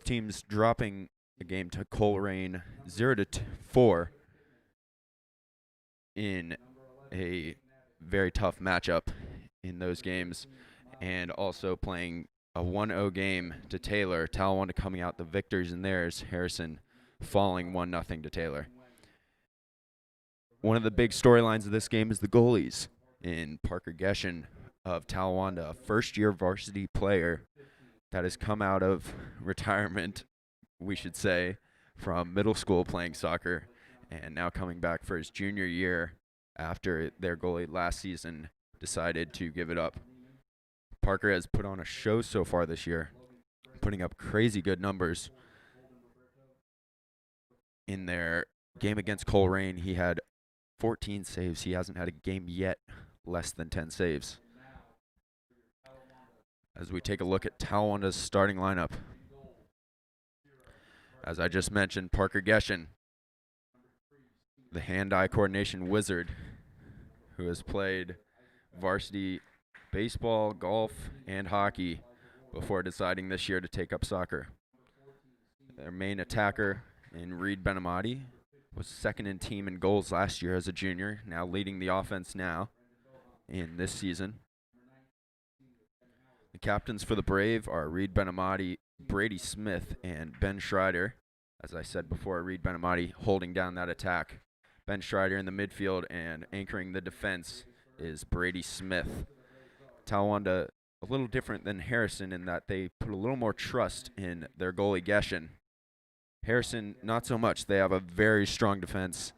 teams dropping the game to Coleraine 0-4 in a very tough matchup in those games, and also playing a 1-0 game to Taylor. Talawanda coming out the victors in theirs, Harrison falling 1-0 to Taylor. One of the big storylines of this game is the goalies in Parker Geshen of Talawanda, a first-year varsity player that has come out of retirement, we should say, from middle school playing soccer, and now coming back for his junior year after their goalie last season decided to give it up. Parker has put on a show so far this year, putting up crazy good numbers. In their game against Coleraine, he had 14 saves. He hasn't had a game yet less than 10 saves. As we take a look at Talawanda's starting lineup, as I just mentioned, Parker Geshen, the hand-eye coordination wizard, who has played varsity baseball, golf, and hockey before deciding this year to take up soccer. Their main attacker in Reed Benamati was second in team in goals last year as a junior, now leading the offense now in this season. The captains for the Brave are Reed Benamati, Brady Smith, and Ben Schreider. As I said before, Reed Benamati holding down that attack. Ben Schreider in the midfield, and anchoring the defense is Brady Smith. Talawanda, a little different than Harrison in that they put a little more trust in their goalie Geshen. Harrison, not so much. They have a very strong defense.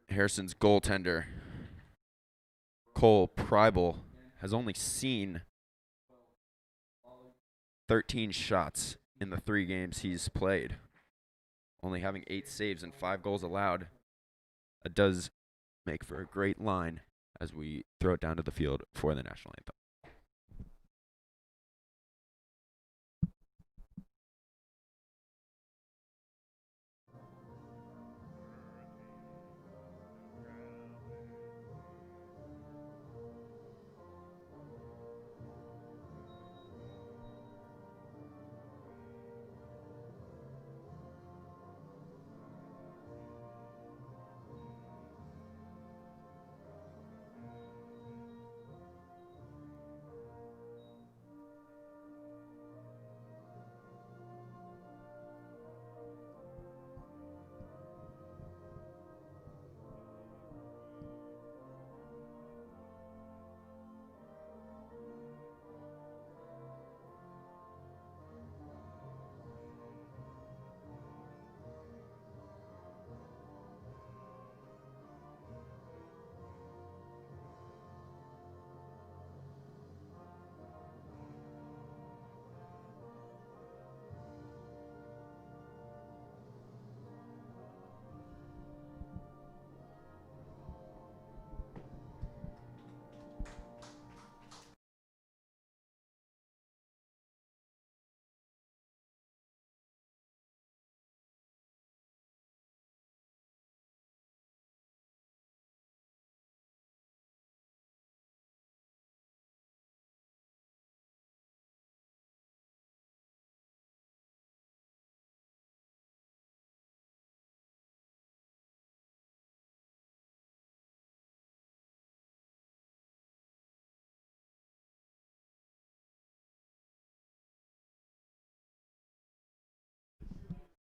Harrison's goaltender, Cole Preibel, has only seen 13 shots in the 3 games he's played, only having 8 saves and 5 goals allowed. It does make for a great line as we throw it down to the field for the national anthem.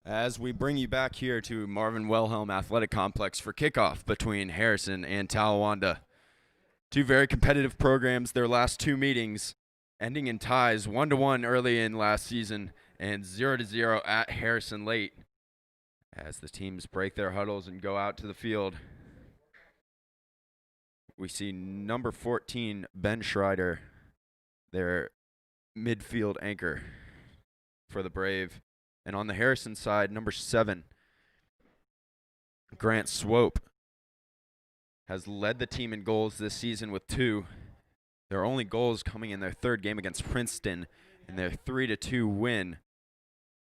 As we bring you back here to Marvin Wilhelm Athletic Complex for kickoff between Harrison and Talawanda. 2 very competitive programs, their last 2 meetings ending in ties, 1-1 early in last season and 0-0 at Harrison late. As the teams break their huddles and go out to the field, we see number 14, Ben Schreider, their midfield anchor for the Brave. And on the Harrison side, number 7, Grant Swope, has led the team in goals this season with 2. Their only goals coming in their 3rd game against Princeton in their 3-2 win.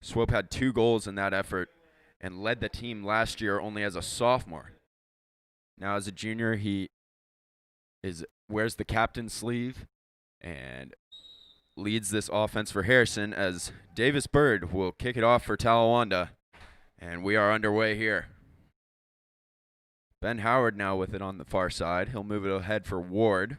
Swope had 2 goals in that effort and led the team last year only as a sophomore. Now as a junior, he wears the captain's sleeve and leads this offense for Harrison as Davis Bird will kick it off for Talawanda. And we are underway here. Ben Howard now with it on the far side. He'll move it ahead for Ward.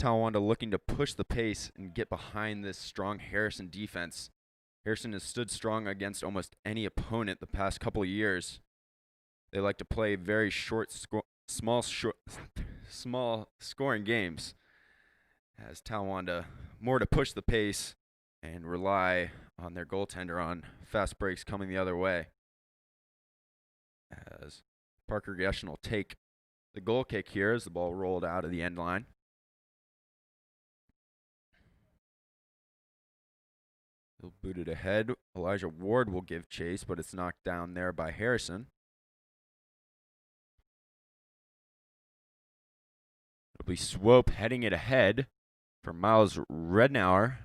Talawanda looking to push the pace and get behind this strong Harrison defense. Harrison has stood strong against almost any opponent the past couple of years. They like to play very small scoring games. As Talawanda more to push the pace and rely on their goaltender on fast breaks coming the other way. As Parker Geshen will take the goal kick here as the ball rolled out of the end line. He'll boot it ahead. Elijah Ward will give chase, but it's knocked down there by Harrison. It'll be Swope heading it ahead for Miles Rednauer.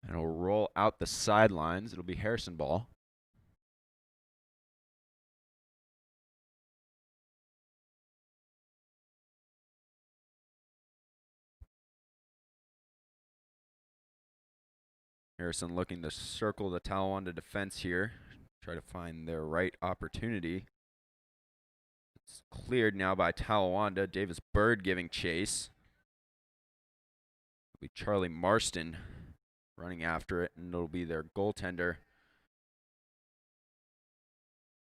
And it'll roll out the sidelines. It'll be Harrison ball. Harrison looking to circle the Talawanda defense here. Try to find their right opportunity. It's cleared now by Talawanda. Davis Bird giving chase. It'll be Charlie Marston running after it, and it'll be their goaltender,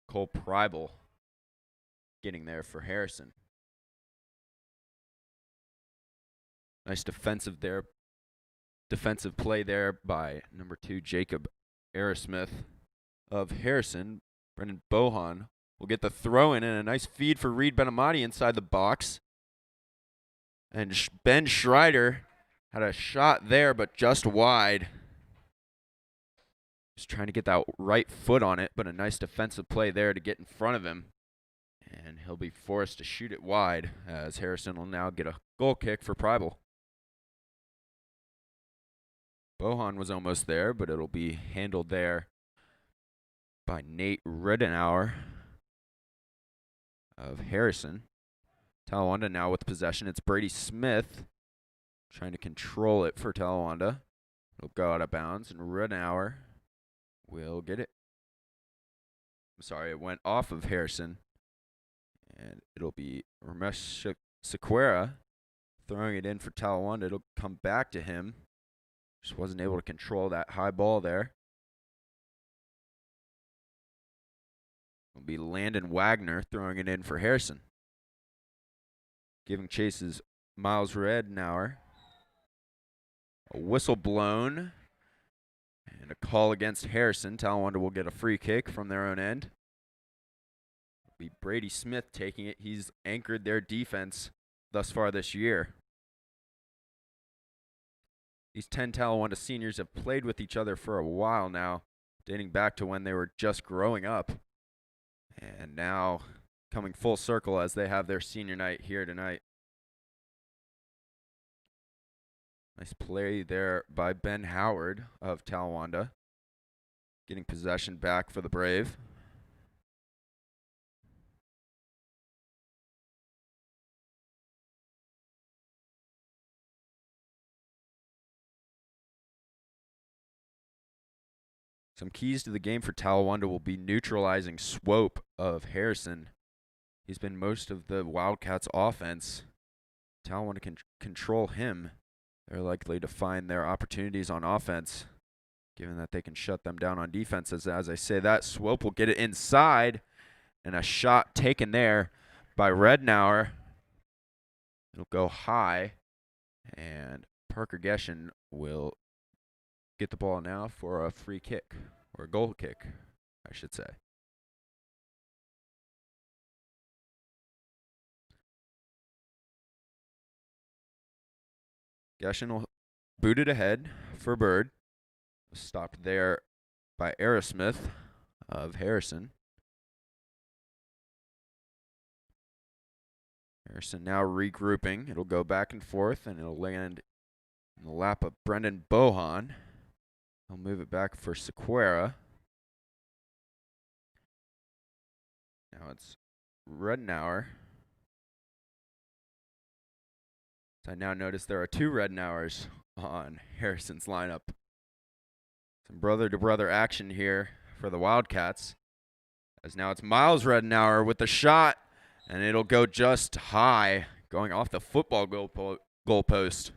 Cole Preibel, getting there for Harrison. Nice defensive play there by number 2, Jacob Aerosmith of Harrison. Brendan Bohan will get the throw in and a nice feed for Reed Benamati inside the box. And Ben Schreider had a shot there, but just wide. Just trying to get that right foot on it, but a nice defensive play there to get in front of him. And he'll be forced to shoot it wide as Harrison will now get a goal kick for Preibel. Bohan was almost there, but it'll be handled there by Nate Redenauer of Harrison. Talawanda now with possession. It's Brady Smith trying to control it for Talawanda. It'll go out of bounds, and Redenauer will get it. I'm sorry, it went off of Harrison. And it'll be Ramesh Sequeira throwing it in for Talawanda. It'll come back to him. Just wasn't able to control that high ball there. It'll be Landon Wagner throwing it in for Harrison. Giving chase is Miles Rednauer. A whistle blown. And a call against Harrison. Talawanda will get a free kick from their own end. It'll be Brady Smith taking it. He's anchored their defense thus far this year. These 10 Talawanda seniors have played with each other for a while now, dating back to when they were just growing up. And now coming full circle as they have their senior night here tonight. Nice play there by Ben Howard of Talawanda. Getting possession back for the Brave. Some keys to the game for Talawanda will be neutralizing Swope of Harrison. He's been most of the Wildcats' offense. Talawanda can control him. They're likely to find their opportunities on offense, given that they can shut them down on defense. As I say that, Swope will get it inside, and a shot taken there by Rednauer. It'll go high, and Parker Geshen will get the ball now for a free kick, or a goal kick, I should say. Geshen will boot it ahead for Bird. Stopped there by Aerosmith of Harrison. Harrison now regrouping. It'll go back and forth, and it'll land in the lap of Brendan Bohan. He'll move it back for Sequeira. Now it's Rednauer. So I now notice there are 2 Redenauers on Harrison's lineup. Some brother-to-brother action here for the Wildcats. As now it's Miles Redenauer with the shot, and it'll go just high, going off the football goalpost.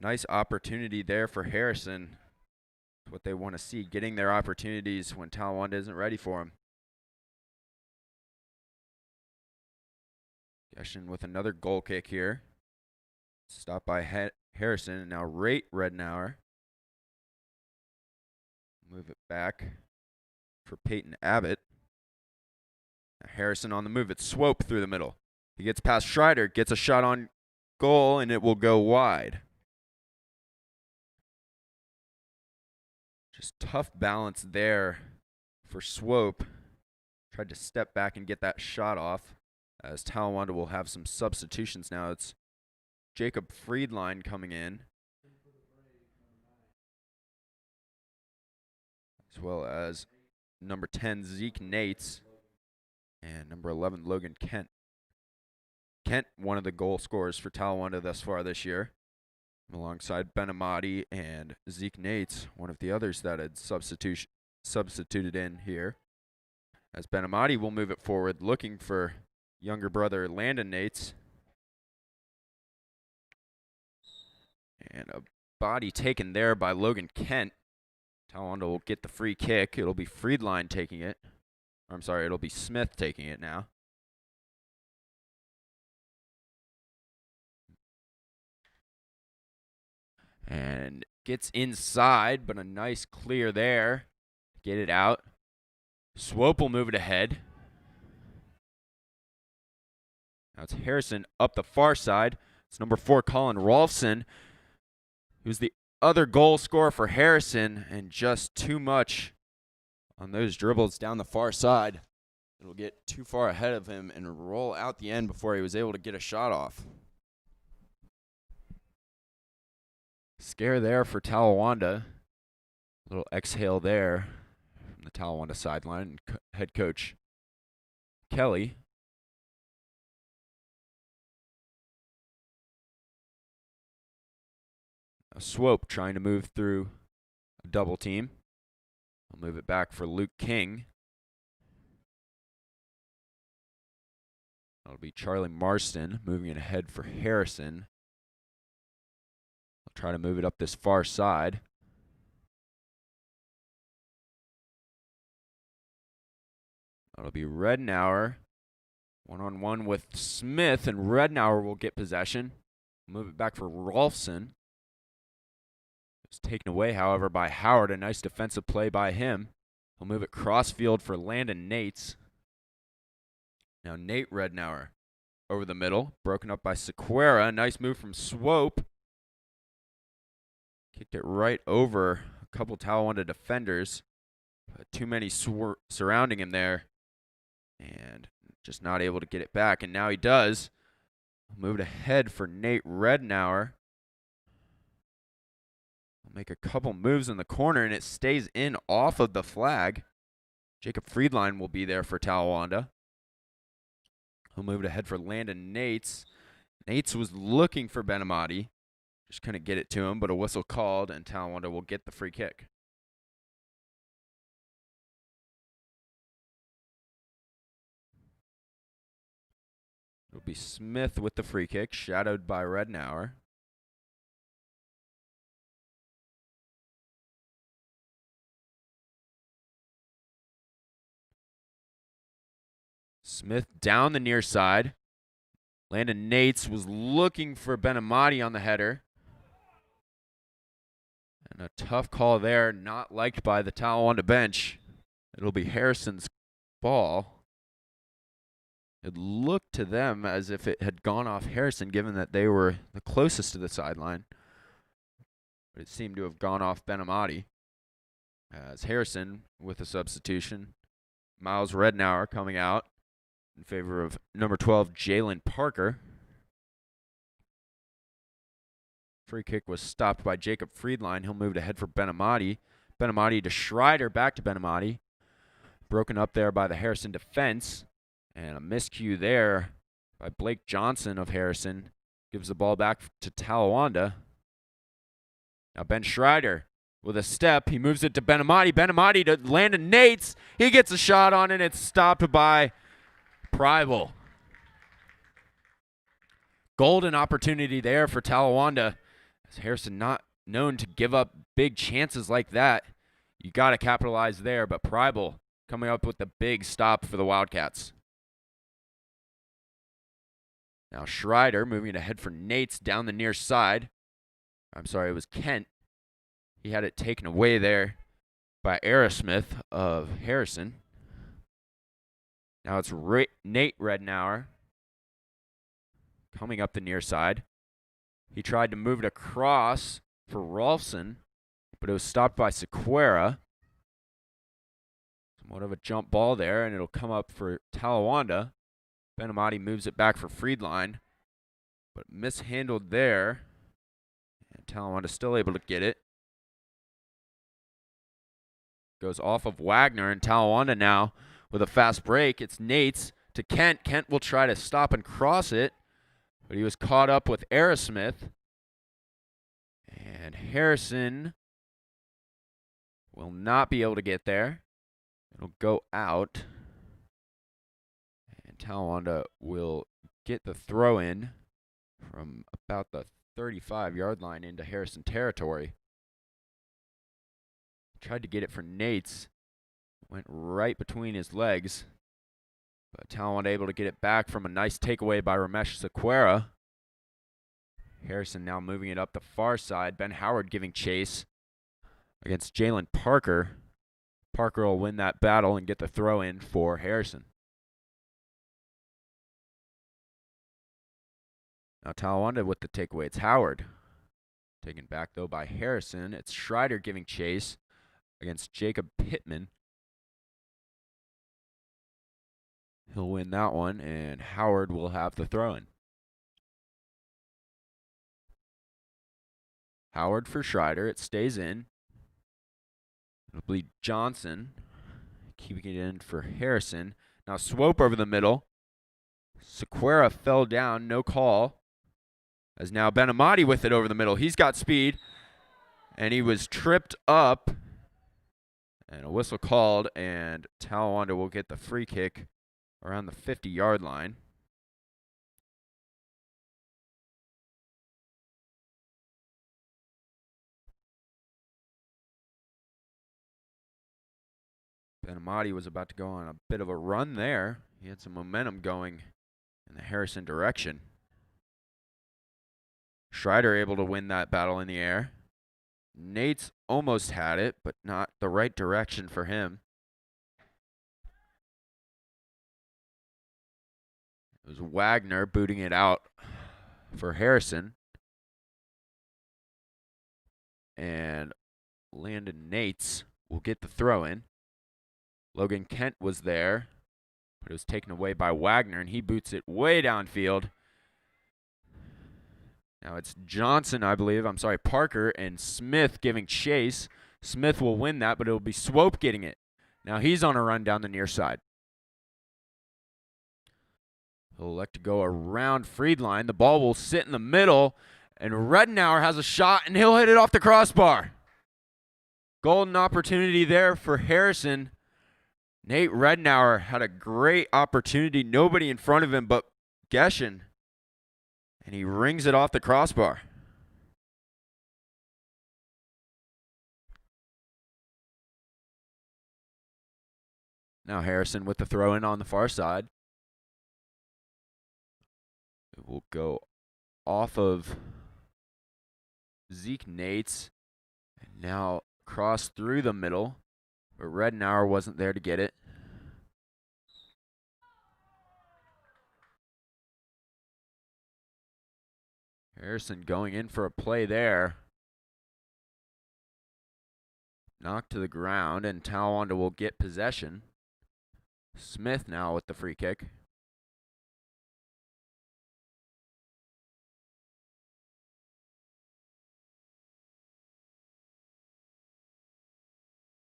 Nice opportunity there for Harrison. That's what they want to see, getting their opportunities when Talawanda isn't ready for them. Geshin with another goal kick here. Stopped by Harrison, and now Redenauer. Move it back for Peyton Abbott. Now Harrison on the move. It's Swope through the middle. He gets past Schreider, gets a shot on goal, and it will go wide. Just tough balance there for Swope. Tried to step back and get that shot off, as Talawanda will have some substitutions now. It's Jacob Friedline coming in, as well as number 10, Zeke Nates, and number 11, Logan Kent. Kent, one of the goal scorers for Talawanda thus far this year, alongside Ben Amati and Zeke Nates, one of the others that had substituted in here. As Ben Amati will move it forward, looking for younger brother Landon Nates. And a body taken there by Logan Kent. Talawanda will get the free kick. It'll be Friedline taking it. I'm sorry, it'll be Smith taking it now. And gets inside, but a nice clear there. Get it out. Swope will move it ahead. Now it's Harrison up the far side. It's number 4, Colin Rolfson, who's the other goal scorer for Harrison, and just too much on those dribbles down the far side. It'll get too far ahead of him and roll out the end before he was able to get a shot off. Scare there for Talawanda. A little exhale there from the Talawanda sideline. Head coach Kelly. A Swope trying to move through a double team. I'll move it back for Luke King. That'll be Charlie Marston moving it ahead for Harrison. I'll try to move it up this far side. That'll be Redenauer. One-on-one with Smith, and Redenauer will get possession. Move it back for Rolfson. It's taken away, however, by Howard. A nice defensive play by him. He'll move it cross-field for Landon Nates. Now Nate Redenauer over the middle. Broken up by Sequeira. Nice move from Swope. Kicked it right over a couple Talawanda defenders. Too many surrounding him there. And just not able to get it back. And now he does. Moved ahead for Nate Redenauer. Make a couple moves in the corner, and it stays in off of the flag. Jacob Friedline will be there for Talawanda. He'll move it ahead for Landon Nates. Nates was looking for Ben Amati. Just couldn't get it to him, but a whistle called, and Talawanda will get the free kick. It'll be Smith with the free kick, shadowed by Redenauer. Smith down the near side. Landon Nates was looking for Ben Amati on the header. And a tough call there, not liked by the Talawanda bench. It'll be Harrison's ball. It looked to them as if it had gone off Harrison, given that they were the closest to the sideline. But it seemed to have gone off Ben Amati. As Harrison with a substitution. Miles Redenauer coming out in favor of number 12, Jalen Parker. Free kick was stopped by Jacob Friedline. He'll move it ahead for Ben Amati. Ben Amati to Schreider, back to Ben Amati. Broken up there by the Harrison defense. And a miscue there by Blake Johnson of Harrison. Gives the ball back to Talawanda. Now Ben Schreider with a step. He moves it to Benamati. Benamati to Landon Nates. He gets a shot on it. It's stopped by Pryble. Golden opportunity there for Talawanda. As Harrison not known to give up big chances like that. You got to capitalize there, but Pryble coming up with the big stop for the Wildcats. Now Schreider moving ahead for Nates down the near side. I'm sorry, it was Kent. He had it taken away there by Aerosmith of Harrison. Now it's Nate Rednauer coming up the near side. He tried to move it across for Rolfson, but it was stopped by Sequeira. Somewhat of a jump ball there, and it'll come up for Talawanda. Benamati moves it back for Friedline, but mishandled there. And Talawanda still able to get it. Goes off of Wagner, and Talawanda now with a fast break. It's Nates to Kent. Kent will try to stop and cross it, but he was caught up with Aerosmith. And Harrison will not be able to get there. It'll go out. And Talawanda will get the throw in from about the 35-yard line into Harrison territory. Tried to get it for Nates. Went right between his legs. But Talawanda able to get it back from a nice takeaway by Ramesh Sequeira. Harrison now moving it up the far side. Ben Howard giving chase against Jalen Parker. Parker will win that battle and get the throw in for Harrison. Now Talawanda with the takeaway. It's Howard. Taken back though by Harrison. It's Schreider giving chase against Jacob Pittman. He'll win that one, and Howard will have the throw-in. Howard for Schreider. It stays in. It'll be Johnson keeping it in for Harrison. Now Swope over the middle. Sequeira fell down. No call. As now Benamati with it over the middle. He's got speed, and he was tripped up. And a whistle called, and Talawanda will get the free kick around the 50-yard line. Benamati was about to go on a bit of a run there. He had some momentum going in the Harrison direction. Schreider able to win that battle in the air. Nate's almost had it, but not the right direction for him. It was Wagner booting it out for Harrison. And Landon Nates will get the throw in. Logan Kent was there, but it was taken away by Wagner, and he boots it way downfield. Now it's Johnson, I believe. I'm sorry, Parker and Smith giving chase. Smith will win that, but it'll be Swope getting it. Now he's on a run down the near side. He'll elect to go around Friedline. The ball will sit in the middle, and Rednauer has a shot, and he'll hit it off the crossbar. Golden opportunity there for Harrison. Nate Rednauer had a great opportunity. Nobody in front of him but Geshen. And he rings it off the crossbar. Now Harrison with the throw in on the far side. It will go off of Zeke Nates and now cross through the middle, but Rednauer wasn't there to get it. Harrison going in for a play there. Knocked to the ground, and Talawanda will get possession. Smith now with the free kick.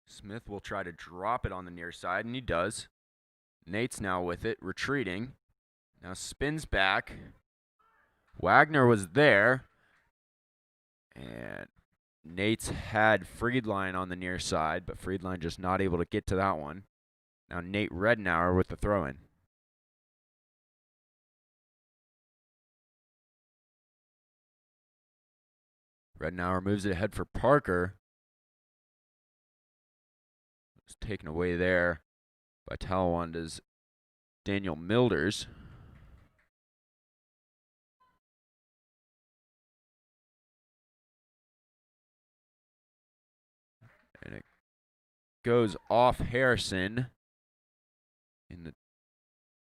Smith will try to drop it on the near side, and he does. Nate's now with it, retreating. Now spins back. Wagner was there. And Nate's had Friedline on the near side, but Friedline just not able to get to that one. Now Nate Rednauer with the throw-in. Rednauer moves it ahead for Parker. It's taken away there by Talawanda's Daniel Milders. And it goes off Harrison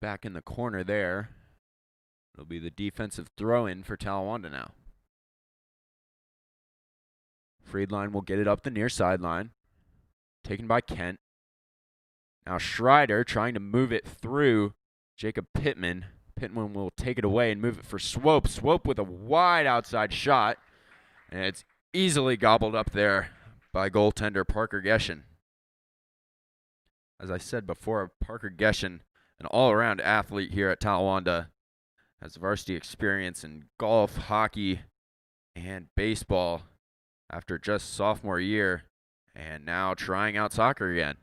back in the corner there. It'll be the defensive throw-in for Talawanda now. Friedline will get it up the near sideline. Taken by Kent. Now Schreider trying to move it through Jacob Pittman. Pittman will take it away and move it for Swope. Swope with a wide outside shot. And it's easily gobbled up there by goaltender Parker Geshen. As I said before, Parker Geshen, an all-around athlete here at Talawanda, has varsity experience in golf, hockey, and baseball after just sophomore year, and now trying out soccer again.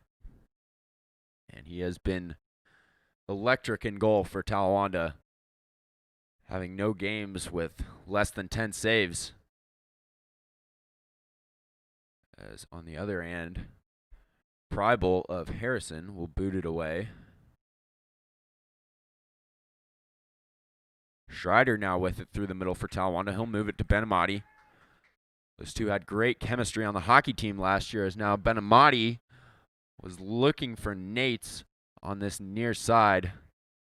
And he has been electric in goal for Talawanda, having no games with less than 10 saves. As on the other end, Preibel of Harrison will boot it away. Schreider now with it through the middle for Talawanda. He'll move it to Benamati. Those two had great chemistry on the hockey team last year, as now Benamati was looking for Nates on this near side,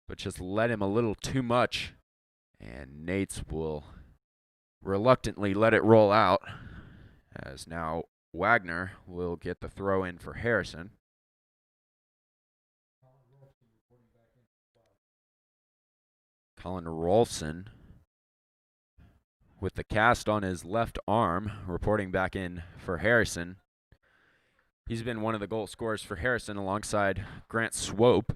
but just let him a little too much. And Nates will reluctantly let it roll out, as now Wagner will get the throw in for Harrison. Colin Rolfson with the cast on his left arm, reporting back in for Harrison. He's been one of the goal scorers for Harrison alongside Grant Swope.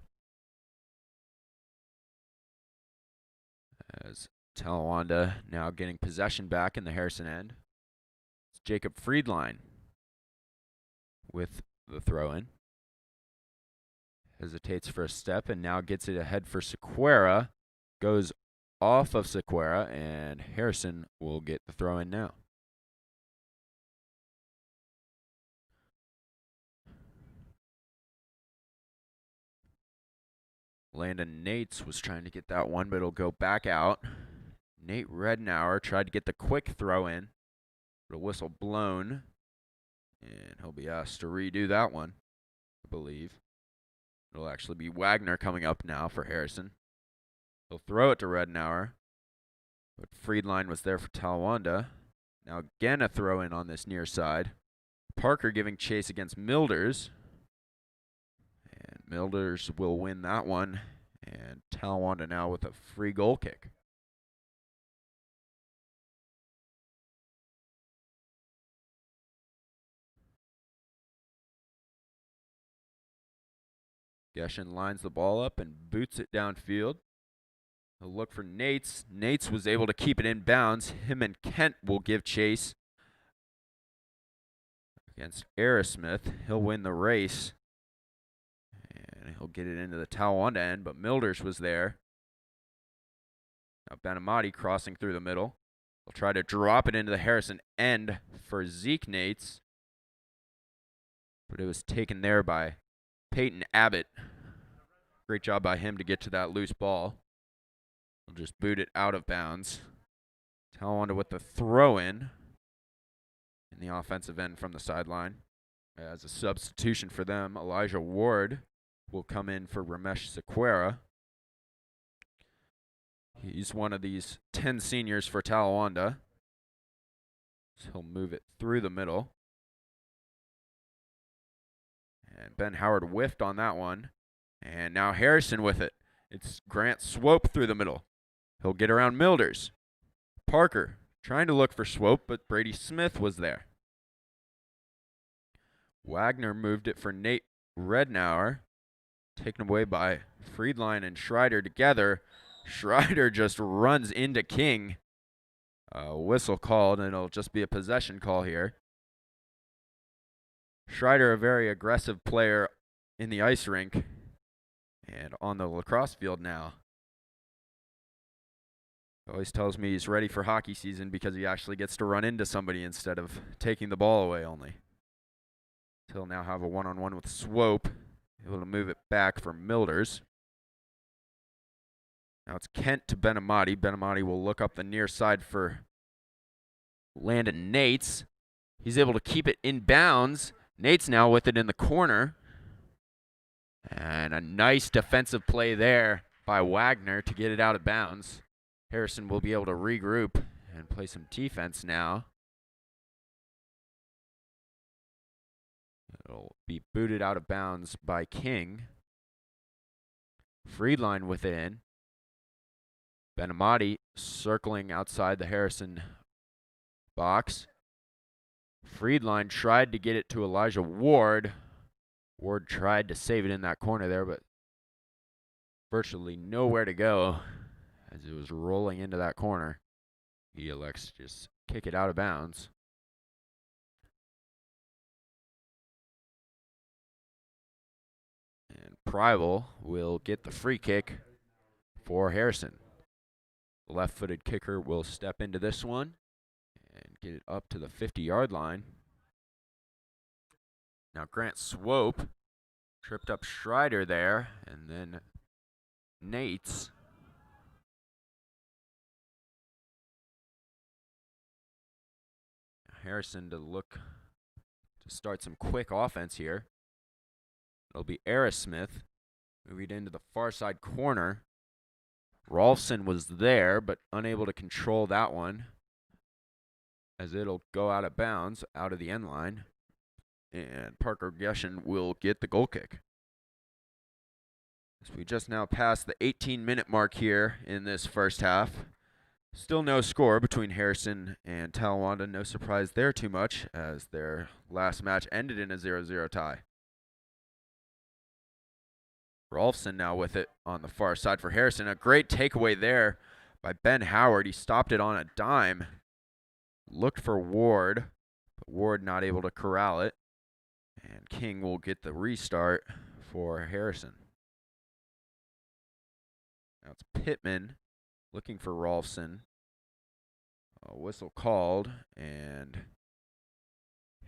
As Talawanda now getting possession back in the Harrison end. It's Jacob Friedline with the throw-in. Hesitates for a step and now gets it ahead for Sequeira. Goes off of Sequeira, and Harrison will get the throw-in now. Landon Nates was trying to get that one, but it'll go back out. Nate Rednauer tried to get the quick throw-in, but a whistle blown, and he'll be asked to redo that one, I believe. It'll actually be Wagner coming up now for Harrison. He'll throw it to Rednauer, but Friedline was there for Talawanda. Now again a throw-in on this near side. Parker giving chase against Milders. And Milders will win that one. And Talawanda now with a free goal kick. Geshen lines the ball up and boots it downfield. He'll look for Nates. Nates was able to keep it in bounds. Him and Kent will give chase against Aerosmith. He'll win the race. And he'll get it into the Talawanda end, but Milders was there. Now Benamati crossing through the middle. He'll try to drop it into the Harrison end for Zeke Nates. But it was taken there by Peyton Abbott. Great job by him to get to that loose ball. He'll just boot it out of bounds. Talawanda with the throw-in the offensive end from the sideline. As a substitution for them, Elijah Ward will come in for Ramesh Sequeira. He's one of these 10 seniors for Talawanda. So he'll move it through the middle. And Ben Howard whiffed on that one. And now Harrison with it. It's Grant Swope through the middle. He'll get around Milders. Parker trying to look for Swope, but Brady Smith was there. Wagner moved it for Nate Rednauer. Taken away by Friedline and Schreider together. Schreider just runs into King. Whistle called, and it'll just be a possession call here. Schreider, a very aggressive player in the ice rink and on the lacrosse field now. Always tells me he's ready for hockey season because he actually gets to run into somebody instead of taking the ball away only. He'll now have a one-on-one with Swope, able to move it back for Milders. Now it's Kent to Benamati. Benamati will look up the near side for Landon Nates. He's able to keep it in bounds. Nate's now with it in the corner. And a nice defensive play there by Wagner to get it out of bounds. Harrison will be able to regroup and play some defense now. It'll be booted out of bounds by King. Friedline with it in. Benamati circling outside the Harrison box. Friedline tried to get it to Elijah Ward. Ward tried to save it in that corner there, but virtually nowhere to go as it was rolling into that corner. He elects to just kick it out of bounds. And Pryble will get the free kick for Harrison. The left-footed kicker will step into this one and get it up to the 50-yard line. Now Grant Swope tripped up Schreider there, and then Nates. Harrison to look to start some quick offense here. It'll be Aerosmith moving into the far side corner. Rolfson was there, but unable to control that one as it'll go out of bounds, out of the end line. And Parker Geshen will get the goal kick. As we just now passed the 18-minute mark here in this first half. Still no score between Harrison and Talawanda. No surprise there too much as their last match ended in a 0-0 tie. Rolfson now with it on the far side for Harrison. A great takeaway there by Ben Howard. He stopped it on a dime. Looked for Ward, but Ward not able to corral it. And King will get the restart for Harrison. Now it's Pittman looking for Rolfson. A whistle called, and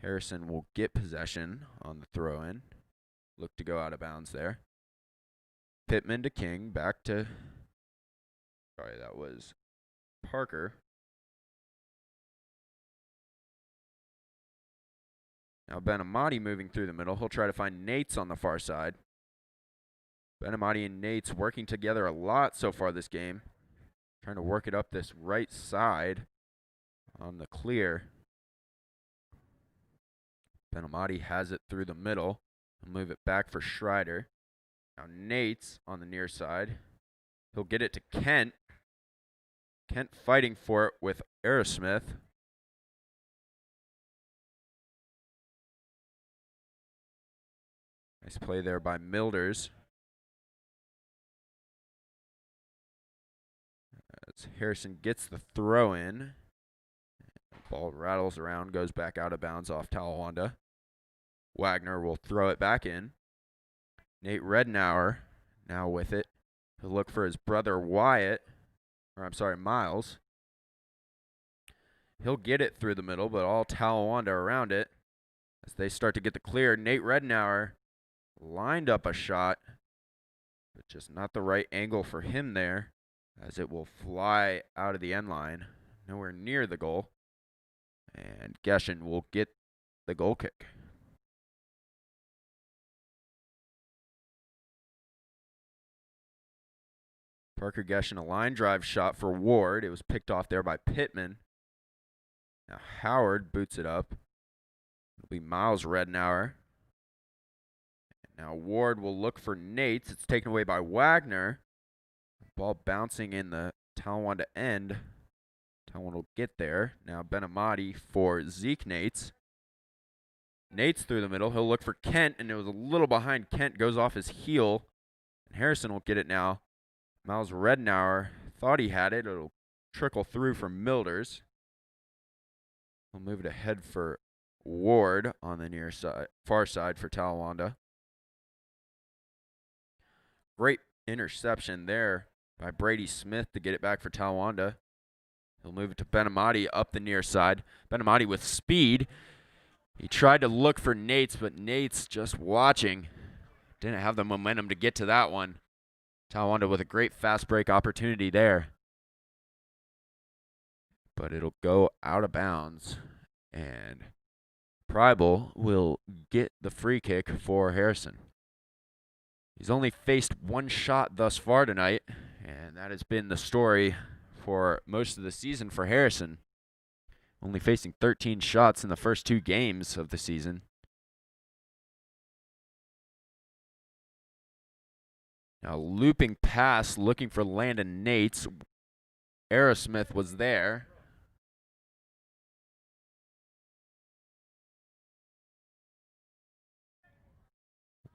Harrison will get possession on the throw-in. Look to go out of bounds there. Pittman to King, back to, sorry, that was Parker. Now Benamati moving through the middle. He'll try to find Nates on the far side. Benamati and Nates working together a lot so far this game. Trying to work it up this right side on the clear. Benamati has it through the middle. He'll move it back for Schreider. Now Nates on the near side. He'll get it to Kent. Kent fighting for it with Aerosmith. Nice play there by Milders. As Harrison gets the throw in. Ball rattles around, goes back out of bounds off Talawanda. Wagner will throw it back in. Nate Rednauer now with it. He'll look for his brother Miles. He'll get it through the middle, but all Talawanda around it. As they start to get the clear, Nate Rednauer lined up a shot, but just not the right angle for him there, as it will fly out of the end line, nowhere near the goal. And Geshen will get the goal kick. Parker Geshen, a line drive shot for Ward. It was picked off there by Pittman. Now Howard boots it up. It'll be Miles Rednauer. Now Ward will look for Nates. It's taken away by Wagner. Ball bouncing in the Talawanda end. Talawanda will get there. Now Benamati for Zeke Nates. Nates through the middle. He'll look for Kent, and it was a little behind Kent. Goes off his heel. And Harrison will get it now. Miles Rednauer thought he had it. It'll trickle through from Milders. We'll move it ahead for Ward on the near side, far side for Talawanda. Great interception there by Brady Smith to get it back for Talawanda. He'll move it to Benamati up the near side. Benamati with speed. He tried to look for Nates, but Nates just watching. Didn't have the momentum to get to that one. Talawanda with a great fast break opportunity there. But it'll go out of bounds. And Preibel will get the free kick for Harrison. He's only faced one shot thus far tonight, and that has been the story for most of the season for Harrison. Only facing 13 shots in the first 2 games of the season. Now looping pass, looking for Landon Nates. Aerosmith was there.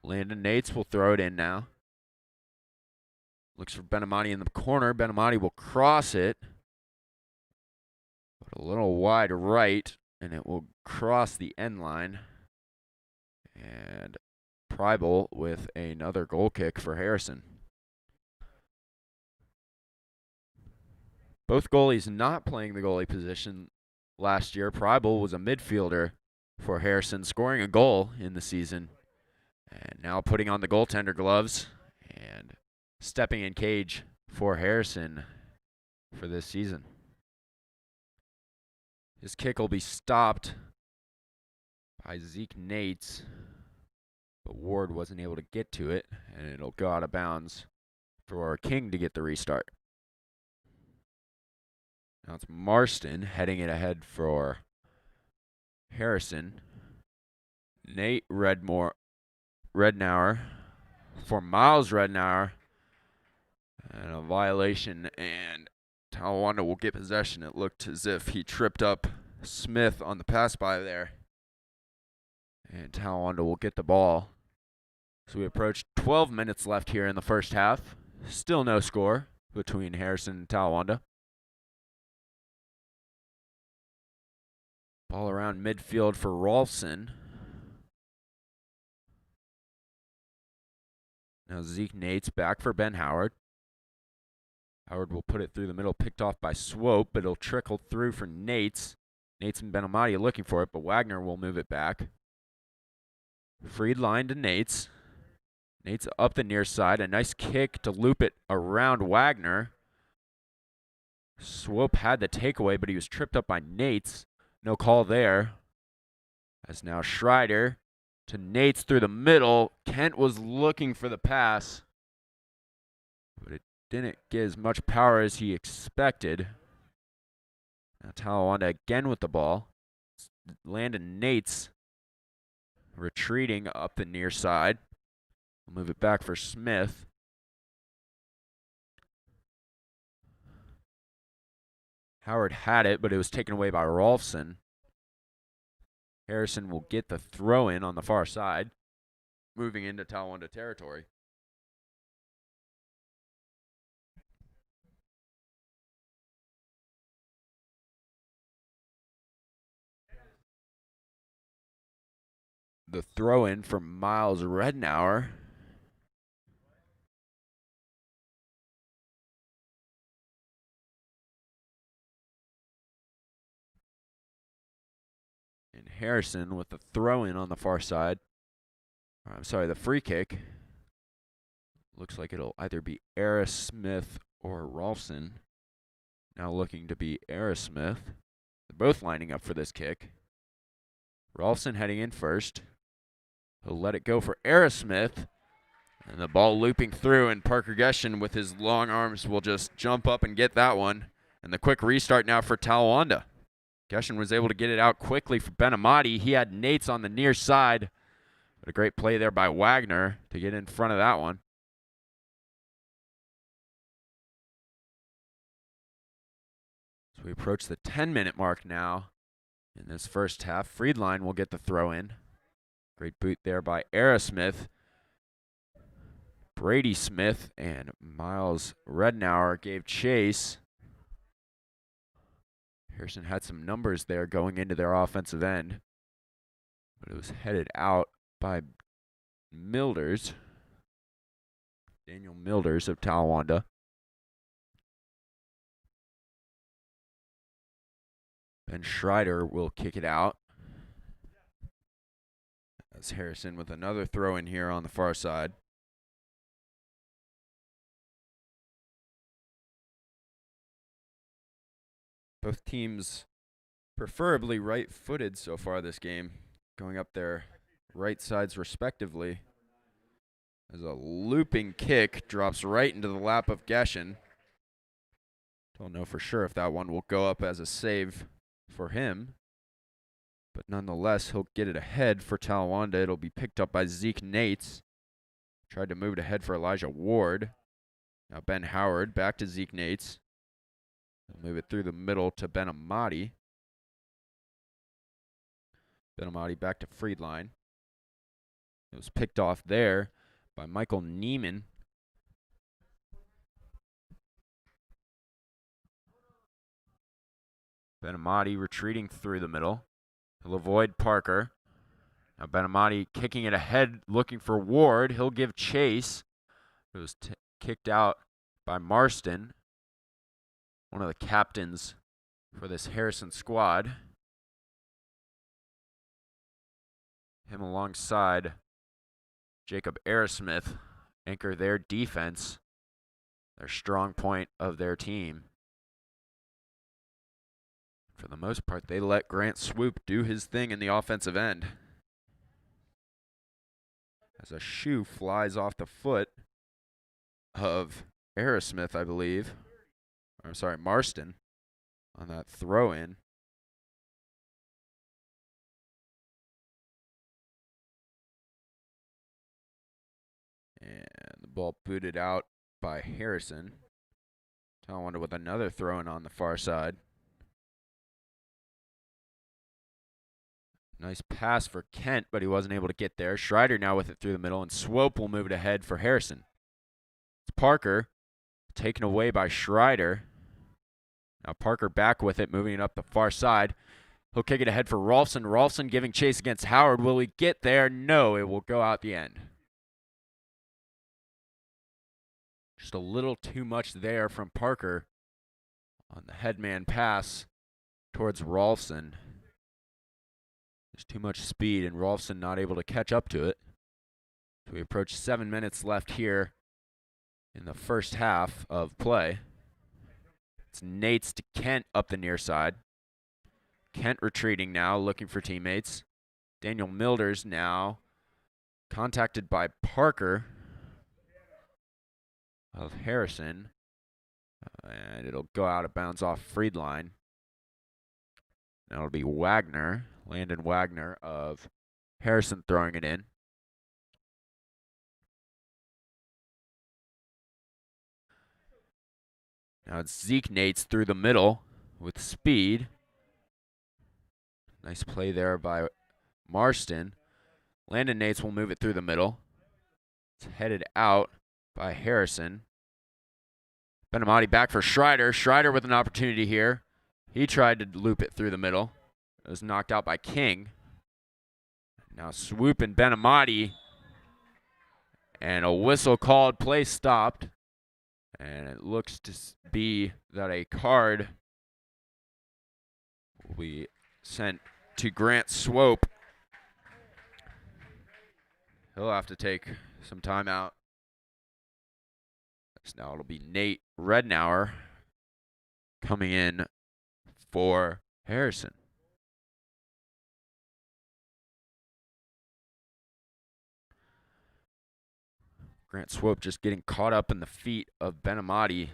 Landon Nates will throw it in now. Looks for Benamati in the corner. Benamati will cross it. But a little wide right, and it will cross the end line. And Preibel with another goal kick for Harrison. Both goalies not playing the goalie position last year. Preibel was a midfielder for Harrison, scoring a goal in the season. And now putting on the goaltender gloves and stepping in cage for Harrison for this season. His kick will be stopped by Zeke Nates, but Ward wasn't able to get to it, and it'll go out of bounds for King to get the restart. Now it's Marston heading it ahead for Harrison. Nate Rednauer for Miles Rednauer. And a violation, and Talawanda will get possession. It looked as if he tripped up Smith on the pass by there. And Talawanda will get the ball. So we approach 12 minutes left here in the first half. Still no score between Harrison and Talawanda. Ball around midfield for Rolfson. Now Zeke Nates back for Ben Howard. Howard will put it through the middle, picked off by Swope, but it'll trickle through for Nates. Nates and Benamati are looking for it, but Wagner will move it back. Freed line to Nates. Nates up the near side. A nice kick to loop it around Wagner. Swope had the takeaway, but he was tripped up by Nates. No call there. As now Schreider to Nates through the middle. Kent was looking for the pass, but it didn't get as much power as he expected. Now Talawanda again with the ball. Landon Nates retreating up the near side. We'll move it back for Smith. Howard had it, but it was taken away by Rolfson. Harrison will get the throw in on the far side, moving into Talawanda territory. The throw in from Miles Rednauer. And Harrison with the throw in on the far side. I'm sorry, the free kick. Looks like it'll either be Aerosmith or Rolfson. Now looking to be Aerosmith. They're both lining up for this kick. Rolfson heading in first. He'll let it go for Aerosmith. And the ball looping through, and Parker Geshin with his long arms will just jump up and get that one. And the quick restart now for Talawanda. Geshin was able to get it out quickly for Benamati. He had Nates on the near side. But a great play there by Wagner to get in front of that one. So we approach the 10-minute mark now in this first half. Friedline will get the throw in. Great boot there by Aerosmith. Brady Smith and Miles Rednauer gave chase. Harrison had some numbers there going into their offensive end, but it was headed out by Milders, Daniel Milders of Talawanda. Ben Schreider will kick it out. That's Harrison with another throw in here on the far side. Both teams preferably right-footed so far this game, going up their right sides respectively. As a looping kick drops right into the lap of Geshin. Don't know for sure if that one will go up as a save for him, but nonetheless, he'll get it ahead for Talawanda. It'll be picked up by Zeke Nates. Tried to move it ahead for Elijah Ward. Now Ben Howard back to Zeke Nates. He'll move it through the middle to Ben Amati. Ben Amati back to Friedline. It was picked off there by Michael Neiman. Ben Amati retreating through the middle. He'll avoid Parker. Now Ben Amati kicking it ahead, looking for Ward. He'll give chase. It was kicked out by Marston, one of the captains for this Harrison squad. Him alongside Jacob Aerosmith anchor their defense, their strong point of their team. For the most part, they let Grant Swoop do his thing in the offensive end. As a shoe flies off the foot of Aerosmith, I believe. I'm sorry, Marston on that throw-in. And the ball booted out by Harrison. Talawanda with another throw-in on the far side. Nice pass for Kent, but he wasn't able to get there. Schreider now with it through the middle, and Swope will move it ahead for Harrison. It's Parker, taken away by Schreider. Now Parker back with it, moving it up the far side. He'll kick it ahead for Rolfson. Rolfson giving chase against Howard. Will he get there? No, it will go out the end. Just a little too much there from Parker on the headman pass towards Rolfson. There's too much speed, and Rolfson not able to catch up to it. So we approach 7 minutes left here in the first half of play. It's Nates to Kent up the near side. Kent retreating now, looking for teammates. Daniel Milders now contacted by Parker of Harrison. And it'll go out of bounds off Friedline. Now it'll be Wagner. Landon Wagner of Harrison throwing it in. Now it's Zeke Nates through the middle with speed. Nice play there by Marston. Landon Nates will move it through the middle. It's headed out by Harrison. Ben Amati back for Schreider. Schreider with an opportunity here. He tried to loop it through the middle. It was knocked out by King. Now Swoop and Ben Amati. And a whistle called, play stopped. And it looks to be that a card will be sent to Grant Swope. He'll have to take some time out. So now it'll be Nate Rednauer coming in for Harrison. Grant Swope just getting caught up in the feet of Ben Amati.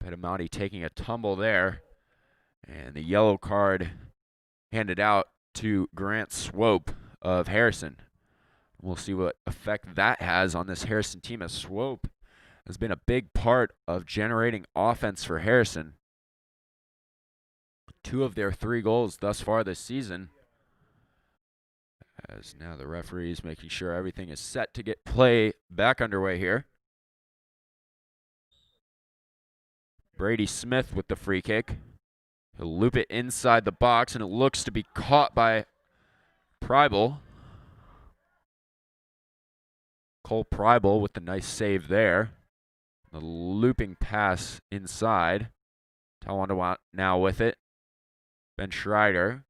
Ben Amati taking a tumble there. And the yellow card handed out to Grant Swope of Harrison. We'll see what effect that has on this Harrison team, as Swope has been a big part of generating offense for Harrison. 2 of their 3 goals thus far this season As now the referee is making sure everything is set to get play back underway here. Brady Smith with the free kick. He'll loop it inside the box, and it looks to be caught by Preibel. Cole Preibel with the nice save there. The looping pass inside. Talawanda now with it. Ben Schreider.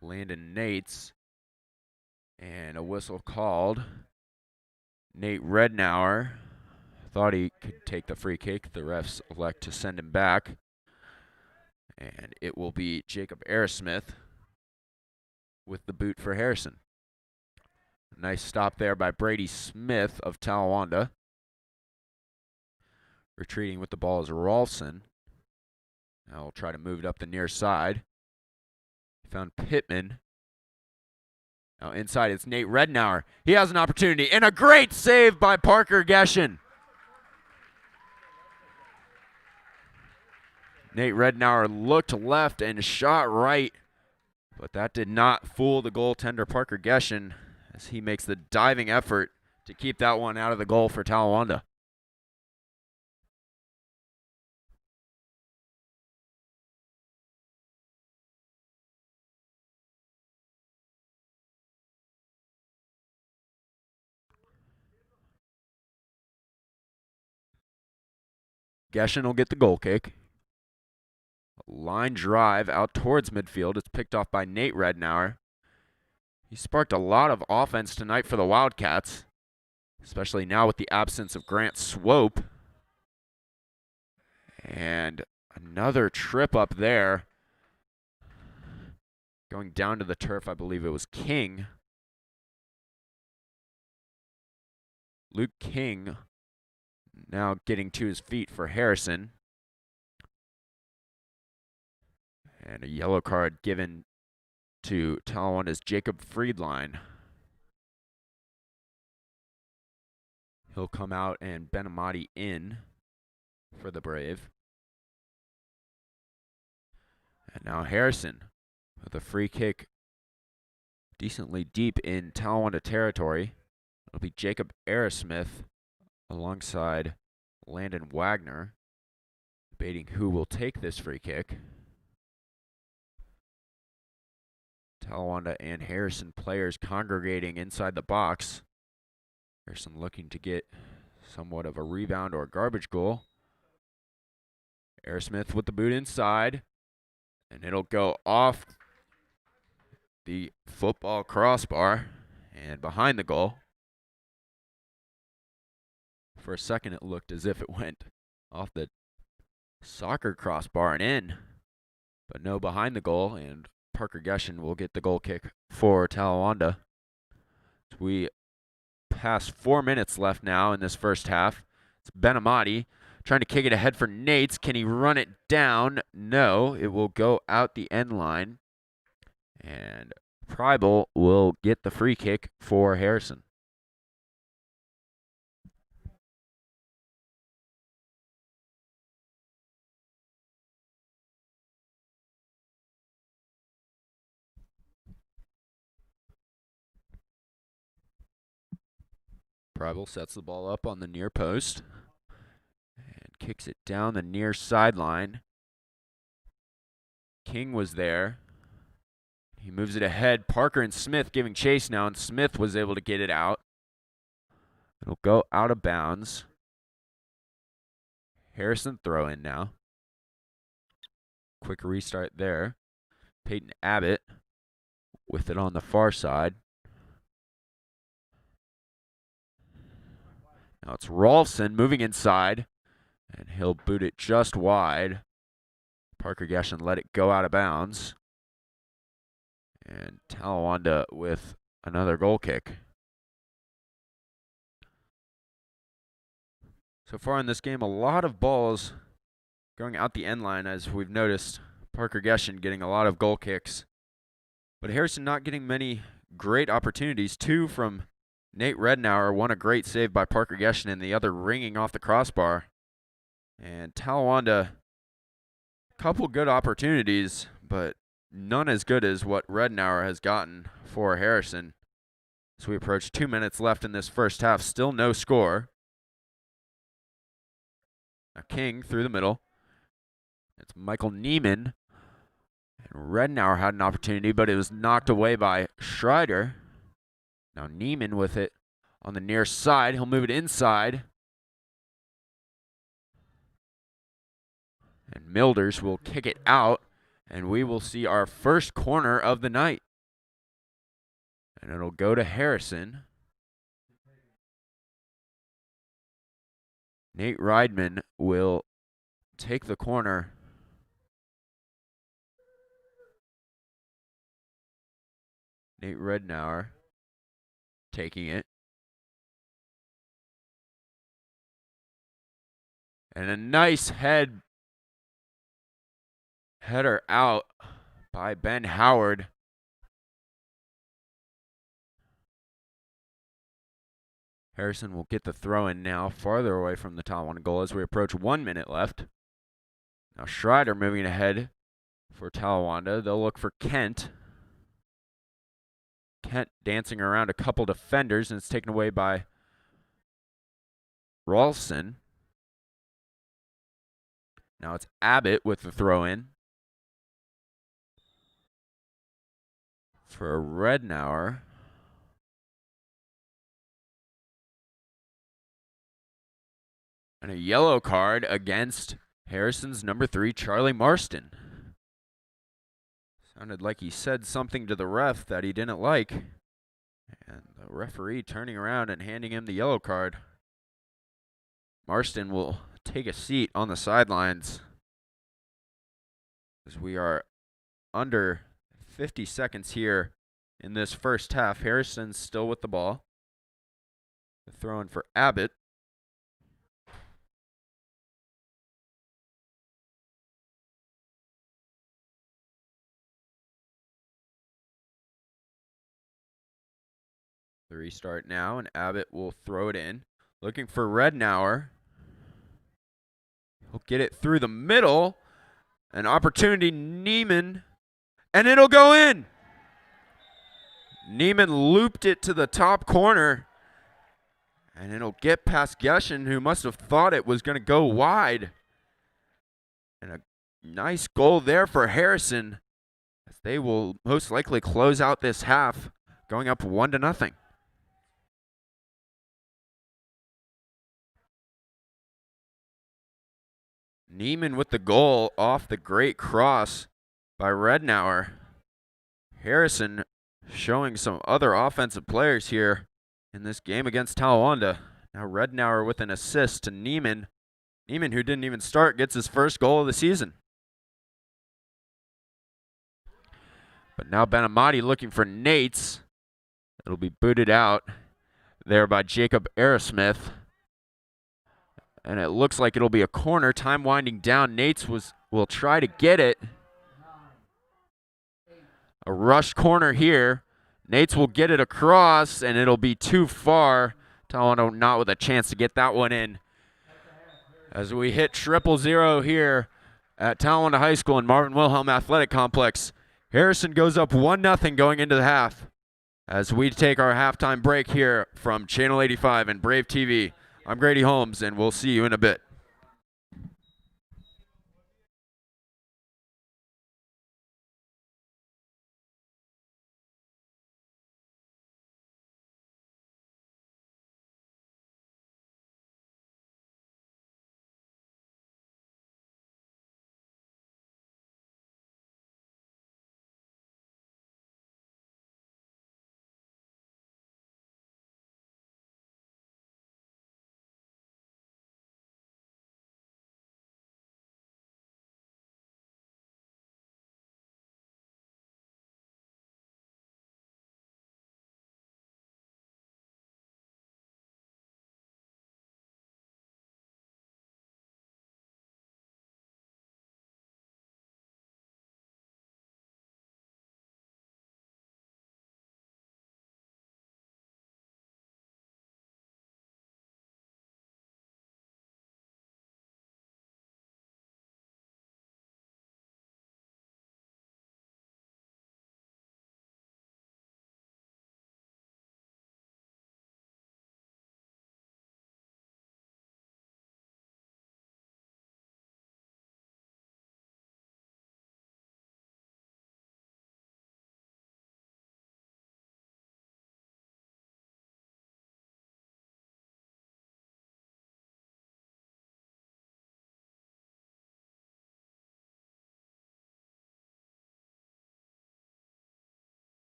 Landon Nates. And a whistle called. Nate Rednauer thought he could take the free kick. The refs elect to send him back. And it will be Jacob Aerosmith with the boot for Harrison. Nice stop there by Brady Smith of Talawanda. Retreating with the ball is Rolfson. Now we'll try to move it up the near side. Found Pittman. Now inside it's Nate Rednauer. He has an opportunity, and a great save by Parker Geshin. Nate Rednauer looked left and shot right, but that did not fool the goaltender Parker Geshin as he makes the diving effort to keep that one out of the goal for Talawanda. Geshin will get the goal kick. Line drive out towards midfield. It's picked off by Nate Rednauer. He sparked a lot of offense tonight for the Wildcats, especially now with the absence of Grant Swope. And another trip up there. Going down to the turf, I believe it was King. Luke King now getting to his feet for Harrison. And a yellow card given to Talawanda's Jacob Friedline. He'll come out and Benamati in for the Brave. And now Harrison with a free kick decently deep in Talawanda territory. It'll be Jacob Aerosmith alongside Landon Wagner, debating who will take this free kick. Talawanda and Harrison players congregating inside the box. Harrison looking to get somewhat of a rebound or a garbage goal. Aerosmith with the boot inside, and it'll go off the football crossbar and behind the goal. For a second, it looked as if it went off the soccer crossbar and in, but no, behind the goal, and Parker Geshin will get the goal kick for Talawanda. We pass 4 minutes left now in this first half. It's Benamati trying to kick it ahead for Nates. Can he run it down? No, it will go out the end line. And Preibel will get the free kick for Harrison. Preibel sets the ball up on the near post and kicks it down the near sideline. King was there. He moves it ahead. Parker and Smith giving chase now, and Smith was able to get it out. It'll go out of bounds. Harrison throw in now. Quick restart there. Peyton Abbott with it on the far side. Now it's Rolfson moving inside, and he'll boot it just wide. Parker Geshin let it go out of bounds. And Talawanda with another goal kick. So far in this game, a lot of balls going out the end line, as we've noticed. Parker Geshin getting a lot of goal kicks, but Harrison not getting many great opportunities. Two from Nate Rednauer, one a great save by Parker Geshin, and the other ringing off the crossbar. And Talawanda, couple good opportunities, but none as good as what Rednauer has gotten for Harrison. So we approach 2 minutes left in this first half. Still no score. Now King through the middle. It's Michael Neiman. And Rednauer had an opportunity, but it was knocked away by Schreider. Now Neiman with it on the near side. He'll move it inside. And Milders will kick it out. And we will see our first corner of the night. And it'll go to Harrison. Nate Riedman will take the corner. Nate Rednauer taking it. And a nice header out by Ben Howard. Harrison will get the throw in now, farther away from the Talawanda goal as we approach 1 minute left. Now Schreider moving ahead for Talawanda. They'll look for Kent. Kent dancing around a couple defenders, and it's taken away by Ralston. Now it's Abbott with the throw in for Rednauer. And a yellow card against Harrison's number 3, Charlie Marston. Sounded like he said something to the ref that he didn't like. And the referee turning around and handing him the yellow card. Marston will take a seat on the sidelines as we are under 50 seconds here in this first half. Harrison's still with the ball. The throw in for Abbott. The restart now, and Abbott will throw it in. Looking for Rednauer. He'll get it through the middle. An opportunity, Neiman, and it'll go in. Neiman looped it to the top corner, and it'll get past Geshin, who must have thought it was going to go wide. And a nice goal there for Harrison, as they will most likely close out this half, going up 1-0. Neiman with the goal off the great cross by Rednauer. Harrison showing some other offensive players here in this game against Talawanda. Now Rednauer with an assist to Neiman. Neiman, who didn't even start, gets his first goal of the season. But now Benamati looking for Nates. It'll be booted out there by Jacob Aerosmith. And it looks like it'll be a corner. Time winding down. Nates will try to get it. A rush corner here. Nates will get it across, and it'll be too far. Talawanda not with a chance to get that one in. As we hit 0-0 here at Talawanda High School and Marvin Wilhelm Athletic Complex. Harrison goes up 1-0 going into the half. As we take our halftime break here from Channel 85 and Brave TV. I'm Grady Holmes, and we'll see you in a bit.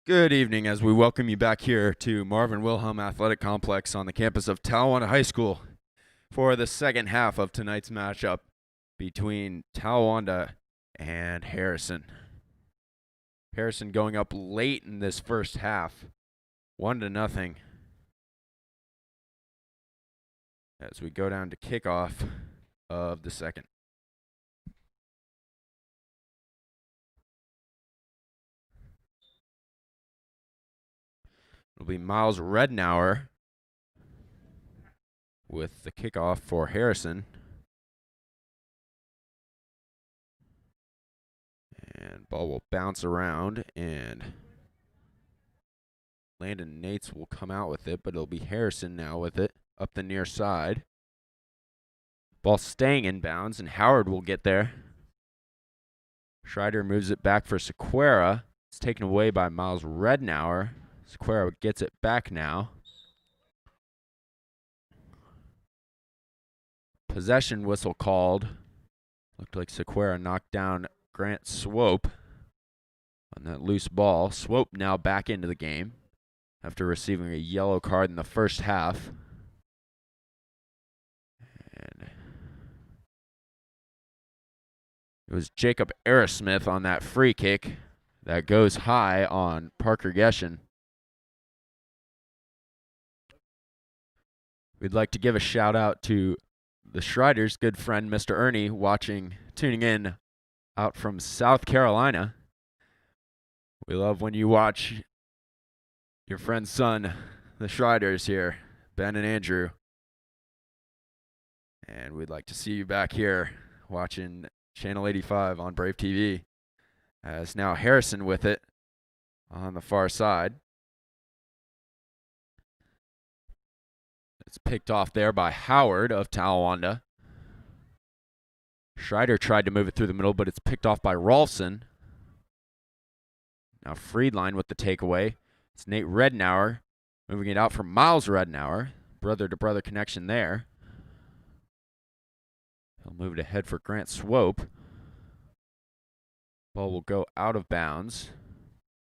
Good evening as we welcome you back here to Marvin Wilhelm Athletic Complex on the campus of Talawanda High School for the second half of tonight's matchup between Talawanda and Harrison. Harrison going up late in this first half, 1-0. As we go down to kickoff of the second. It'll be Miles Rednauer with the kickoff for Harrison. And ball will bounce around, and Landon Nates will come out with it, but it'll be Harrison now with it up the near side. Ball staying in bounds, and Howard will get there. Schreider moves it back for Sequeira. It's taken away by Miles Rednauer. Sequeira gets it back now. Possession whistle called. Looked like Sequeira knocked down Grant Swope on that loose ball. Swope now back into the game after receiving a yellow card in the first half. And it was Jacob Aerosmith on that free kick that goes high on Parker Geshen. We'd like to give a shout out to the Schreider's good friend, Mr. Ernie, tuning in out from South Carolina. We love when you watch your friend's son, the Schreiders here, Ben and Andrew. And we'd like to see you back here watching Channel 85 on Brave TV. As now Harrison with it on the far side. It's picked off there by Howard of Talawanda. Schreider tried to move it through the middle, but it's picked off by Rolfson. Now Friedline with the takeaway. It's Nate Rednauer moving it out for Miles Rednauer. Brother-to-brother connection there. He'll move it ahead for Grant Swope. Ball will go out of bounds.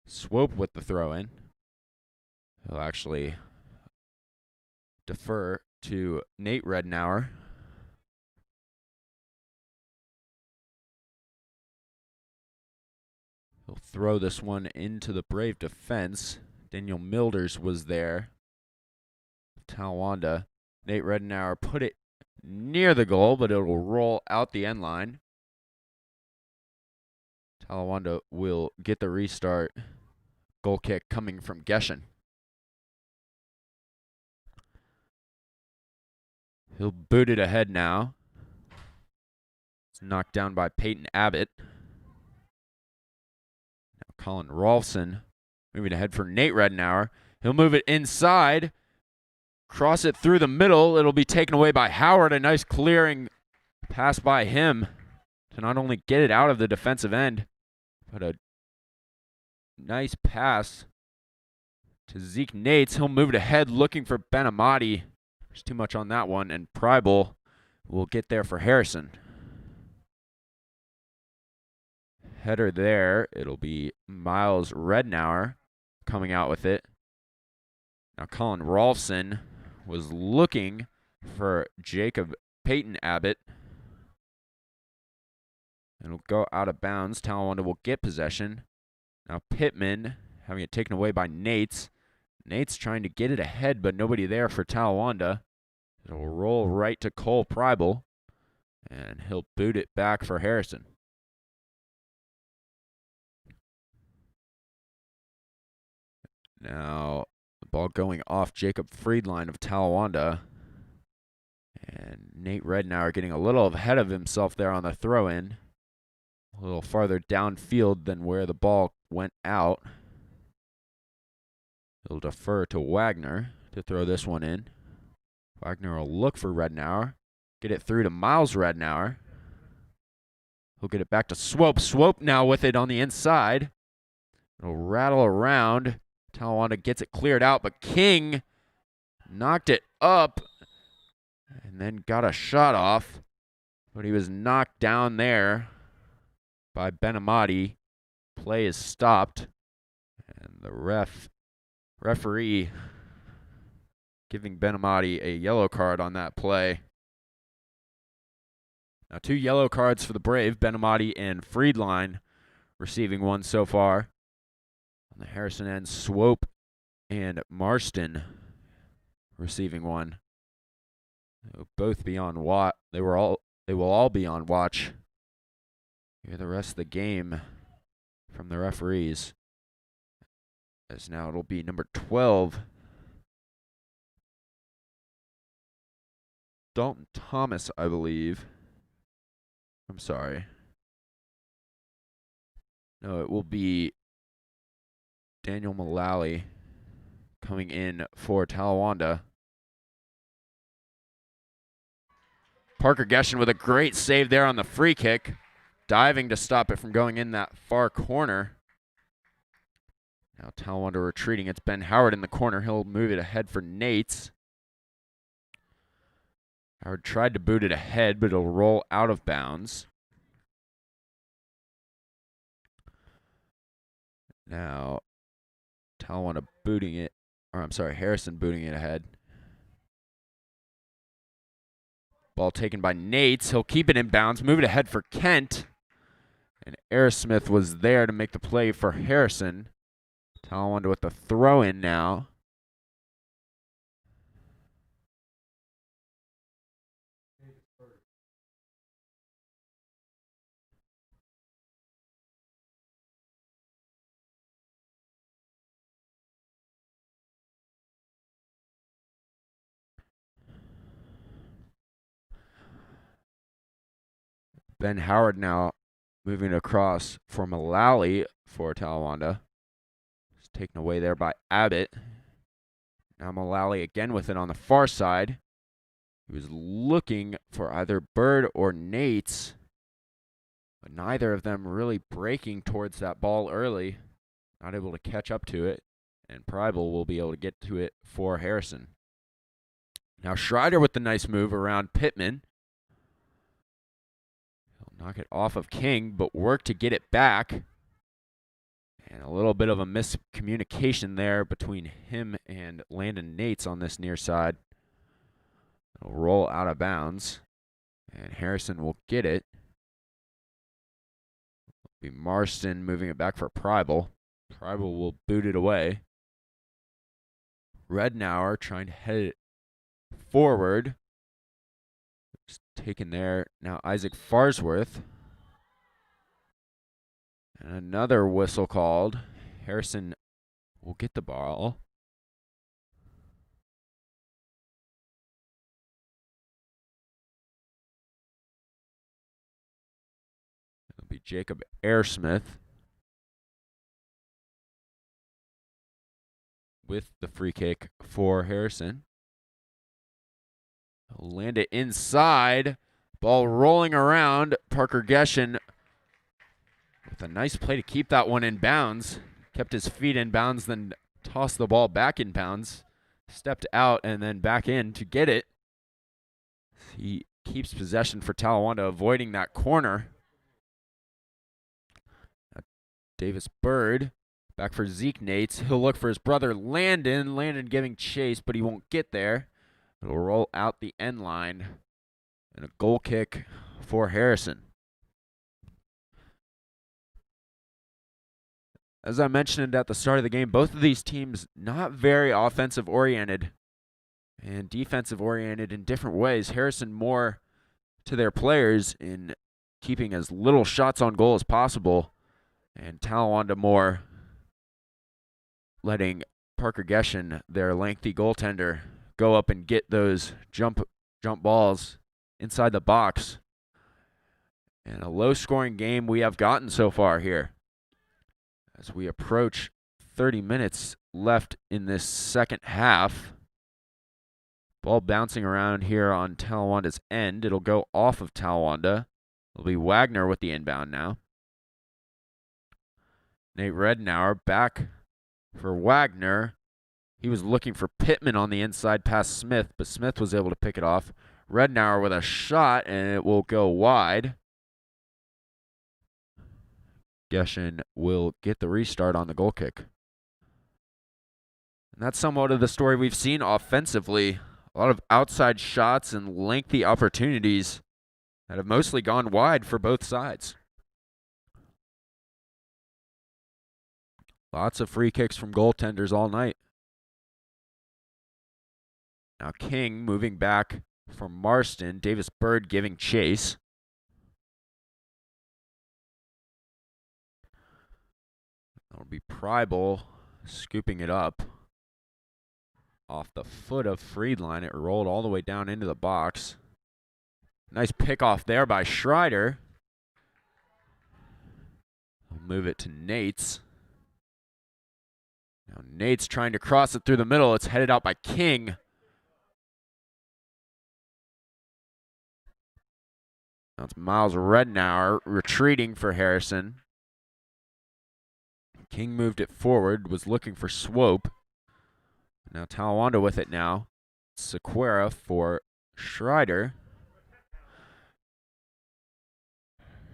Swope with the throw-in. He'll actually defer to Nate Rednauer. He'll throw this one into the Brave defense. Daniel Milders was there. Talawanda. Nate Rednauer put it near the goal, but it will roll out the end line. Talawanda will get the restart. Goal kick coming from Geshen. He'll boot it ahead now. It's knocked down by Peyton Abbott. Now Colin Rolfson moving ahead for Nate Rednauer. He'll move it inside. Cross it through the middle. It'll be taken away by Howard. A nice clearing pass by him to not only get it out of the defensive end, but a nice pass to Zeke Nates. He'll move it ahead looking for Benamati. There's too much on that one, and Preibel will get there for Harrison. Header there. It'll be Miles Rednauer coming out with it. Now Colin Rolfson was looking for Jacob Peyton Abbott. It'll go out of bounds. Talawanda will get possession. Now Pittman having it taken away by Nates. Nate's trying to get it ahead, but nobody there for Talawanda. It'll roll right to Cole Preibel, and he'll boot it back for Harrison. Now, the ball going off Jacob Friedline of Talawanda. And Nate Rednauer getting a little ahead of himself there on the throw-in. A little farther downfield than where the ball went out. He'll defer to Wagner to throw this one in. Wagner will look for Rednauer. Get it through to Miles Rednauer. He'll get it back to Swope. Swope now with it on the inside. It'll rattle around. Talawanda gets it cleared out, but King knocked it up and then got a shot off. But he was knocked down there by Benamati. Play is stopped. And The referee giving Benamati a yellow card on that play. Now 2 yellow cards for the Brave, Benamati and Friedline receiving one so far. On the Harrison end, Swope and Marston receiving one. They'll both be on watch. They will all be on watch. Hear the rest of the game from the referees. As now it'll be number 12, Dalton Thomas, I believe. I'm sorry. No, it will be Daniel Mullally coming in for Talawanda. Parker Geshin with a great save there on the free kick, diving to stop it from going in that far corner. Now Talawanda retreating. It's Ben Howard in the corner. He'll move it ahead for Nates. Howard tried to boot it ahead, but it'll roll out of bounds. Now Talawanda booting it, or I'm sorry, Harrison booting it ahead. Ball taken by Nates. He'll keep it in bounds, move it ahead for Kent. And Aerosmith was there to make the play for Harrison. Talawanda with the throw in now. Ben Howard now moving across for Mullally for Talawanda. It's taken away there by Abbott. Now Mullally again with it on the far side. He was looking for either Bird or Nates, but neither of them really breaking towards that ball early. Not able to catch up to it, and Preibel will be able to get to it for Harrison. Now Schreider with the nice move around Pittman. He'll knock it off of King, but work to get it back. And a little bit of a miscommunication there between him and Landon Nates on this near side. It'll roll out of bounds, and Harrison will get it. It'll be Marston moving it back for Preibel. Preibel will boot it away. Rednauer trying to head it forward. It's taken there. Now Isaac Farsworth. And another whistle called. Harrison will get the ball. It'll be Jacob Aersmith with the free kick for Harrison. He'll land it inside. Ball rolling around. Parker Geshin with a nice play to keep that one in bounds. Kept his feet in bounds, then tossed the ball back in bounds. Stepped out and then back in to get it. He keeps possession for Talawanda, avoiding that corner. Davis Bird back for Zeke Nates. He'll look for his brother Landon. Landon giving chase, but he won't get there. It'll roll out the end line. And a goal kick for Harrison. As I mentioned at the start of the game, both of these teams not very offensive oriented and defensive oriented in different ways. Harrison more to their players in keeping as little shots on goal as possible, and Talawanda more letting Parker Geshin, their lengthy goaltender, go up and get those jump balls inside the box. And a low-scoring game we have gotten so far here. As we approach 30 minutes left in this second half. Ball bouncing around here on Talawanda's end. It'll go off of Talawanda. It'll be Wagner with the inbound now. Nate Rednauer back for Wagner. He was looking for Pittman on the inside past Smith, but Smith was able to pick it off. Rednauer with a shot, and it will go wide. Geshin will get the restart on the goal kick. And that's somewhat of the story we've seen offensively. A lot of outside shots and lengthy opportunities that have mostly gone wide for both sides. Lots of free kicks from goaltenders all night. Now King moving back from Marston. Davis Bird giving chase. That'll be Pribel scooping it up. Off the foot of Friedline, it rolled all the way down into the box. Nice pick off there by Schreider. We'll move it to Nates. Now Nates trying to cross it through the middle. It's headed out by King. Now it's Miles Rednauer retreating for Harrison. King moved it forward, was looking for Swope. Now Talawanda with it now. Sequeira for Schreider.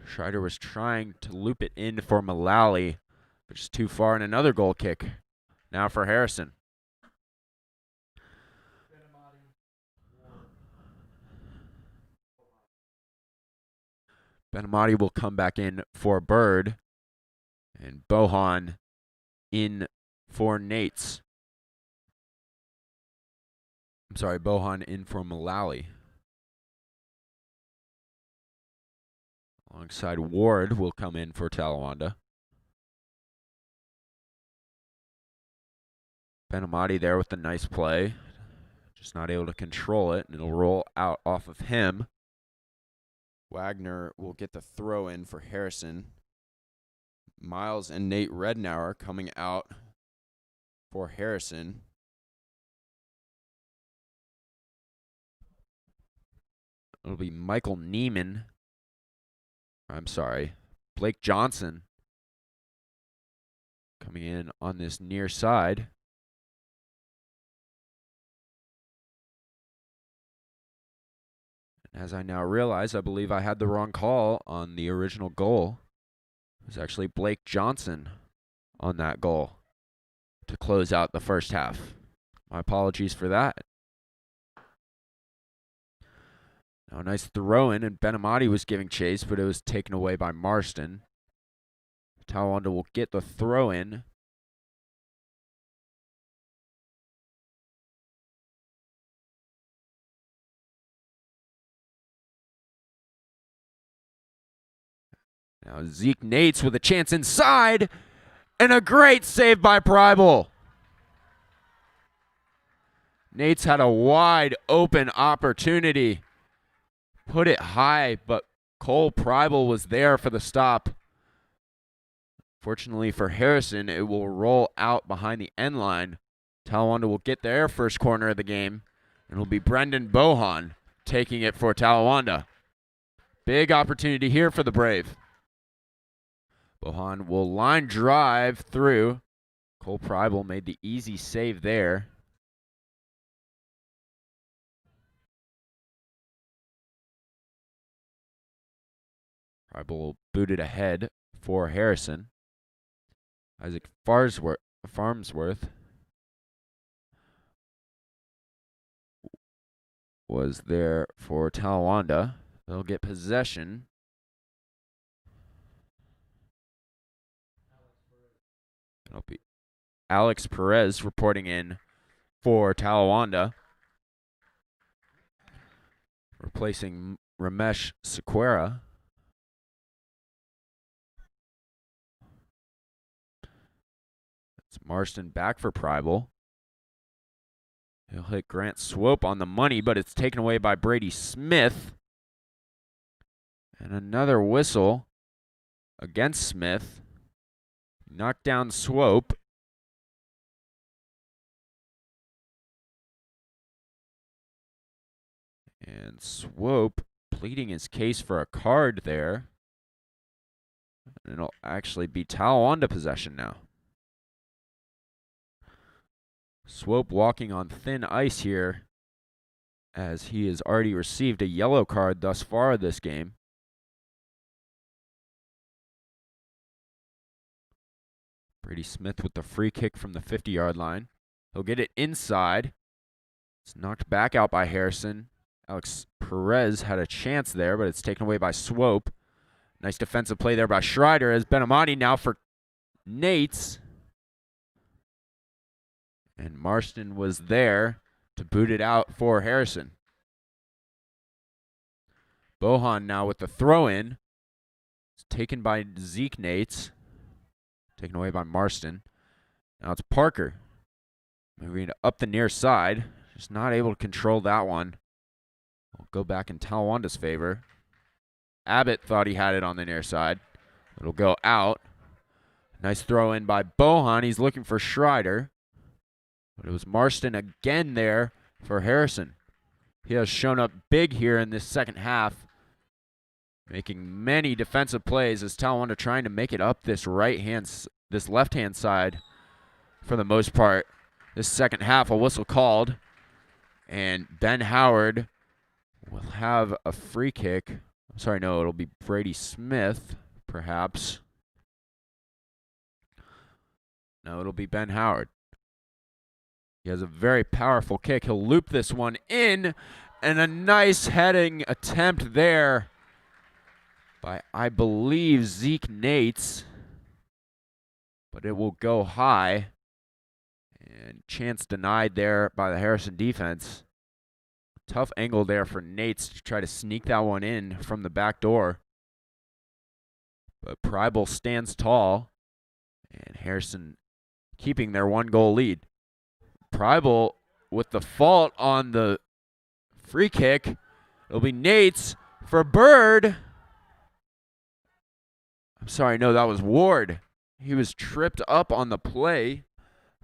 Schreider was trying to loop it in for Mullally, but just too far, and another goal kick. Now for Harrison. Benamati will come back in for Bird. And Bohan in for Nates. I'm sorry, Bohan in for Mullally. Alongside Ward will come in for Talawanda. Benamati there with the nice play. Just not able to control it, and it'll roll out off of him. Wagner will get the throw in for Harrison. Miles and Nate Rednauer coming out for Harrison. It'll be Michael Neiman. I'm sorry, Blake Johnson coming in on this near side. And as I now realize, I believe I had the wrong call on the original goal. It was actually Blake Johnson on that goal to close out the first half. My apologies for that. Now a nice throw in, and Benamati was giving chase, but it was taken away by Marston. Talawanda will get the throw in. Now Zeke Nates with a chance inside, and a great save by Pribel. Nates had a wide open opportunity. Put it high, but Cole Pribel was there for the stop. Fortunately for Harrison, it will roll out behind the end line. Talawanda will get their first corner of the game, and it'll be Brendan Bohan taking it for Talawanda. Big opportunity here for the Brave. Bohan will line drive through. Cole Pribel made the easy save there. Pribel will boot it ahead for Harrison. Isaac Farmsworth was there for Talawanda. They'll get possession. It'll be Alex Perez reporting in for Talawanda, replacing Ramesh Sequeira. It's Marston back for Pribel. He'll hit Grant Swope on the money, but it's taken away by Brady Smith. And another whistle against Smith. Knocked down Swope. And Swope pleading his case for a card there. And it'll actually be Talawanda possession now. Swope walking on thin ice here, as he has already received a yellow card thus far this game. Brady Smith with the free kick from the 50-yard line. He'll get it inside. It's knocked back out by Harrison. Alex Perez had a chance there, but it's taken away by Swope. Nice defensive play there by Schreider as Benamati now for Nates. And Marston was there to boot it out for Harrison. Bohan now with the throw-in. It's taken by Zeke Nates. Taken away by Marston. Now it's Parker. Moving up the near side. Just not able to control that one. We'll go back in Talawanda's favor. Abbott thought he had it on the near side. It'll go out. Nice throw in by Bohan. He's looking for Schreider. But it was Marston again there for Harrison. He has shown up big here in this second half, making many defensive plays as Talawanda trying to make it up this left-hand side for the most part. This second half, a whistle called, and Ben Howard will have a free kick. I'm sorry, no, it'll be Brady Smith, perhaps. No, it'll be Ben Howard. He has a very powerful kick. He'll loop this one in, and a nice heading attempt there by, I believe, Zeke Nates. But it will go high, and chance denied there by the Harrison defense. Tough angle there for Nates to try to sneak that one in from the back door. But Preibel stands tall, and Harrison keeping their 1-goal lead. Preibel with the fault on the free kick. It'll be Nates for Bird. I'm sorry, no, that was Ward. He was tripped up on the play,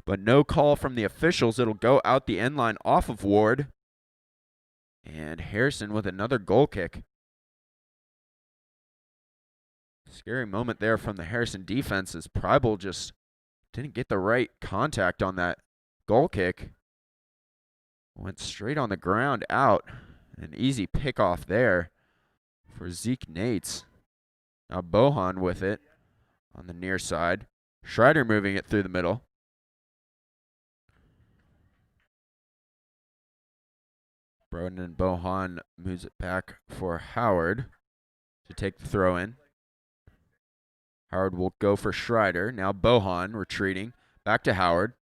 but no call from the officials. It'll go out the end line off of Ward. And Harrison with another goal kick. Scary moment there from the Harrison defense as Preibel just didn't get the right contact on that goal kick. Went straight on the ground out. An easy pick off there for Zeke Nates. Now Bohan with it on the near side. Schreider moving it through the middle. Broden Bohan moves it back for Howard to take the throw in. Howard will go for Schreider. Now Bohan retreating. Back to Howard.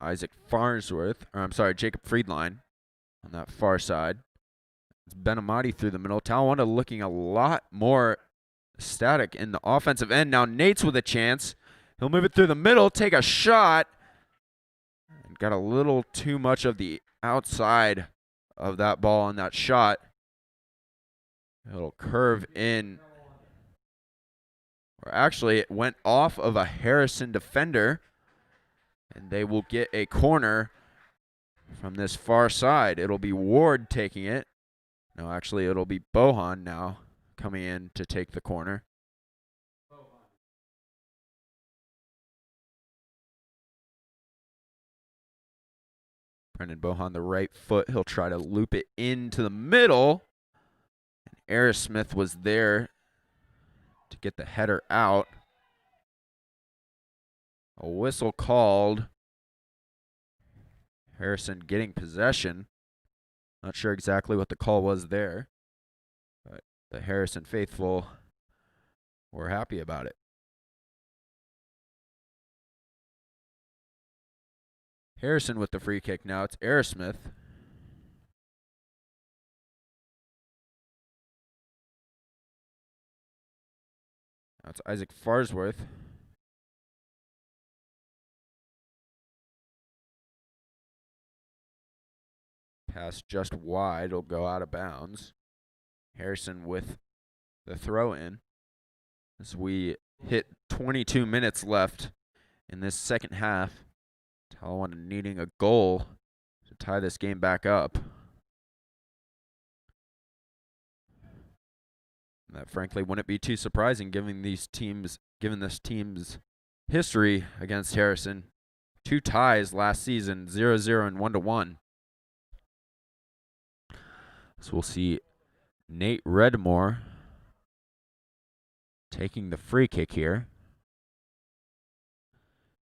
Now Jacob Friedline on that far side. It's Benamati through the middle. Talawanda looking a lot more static in the offensive end. Now Nates with a chance. He'll move it through the middle, take a shot. And got a little too much of the outside of that ball on that shot. It'll curve in. Or actually, it went off of a Harrison defender. And they will get a corner from this far side. It'll be Ward taking it. No, actually, it'll be Bohan now coming in to take the corner. Brendan Bohan, the right foot. He'll try to loop it into the middle. And Aerosmith was there to get the header out. A whistle called. Harrison getting possession. Not sure exactly what the call was there, but the Harrison faithful were happy about it. Harrison with the free kick now. It's Aerosmith. Now it's Isaac Farsworth. Pass just wide. It'll go out of bounds. Harrison with the throw in. As we hit 22 minutes left in this second half. Talawanda needing a goal to tie this game back up. And that frankly wouldn't be too surprising given this team's history against Harrison. 2 ties last season, 0-0 and 1-1. So we'll see Nate Redmore taking the free kick here.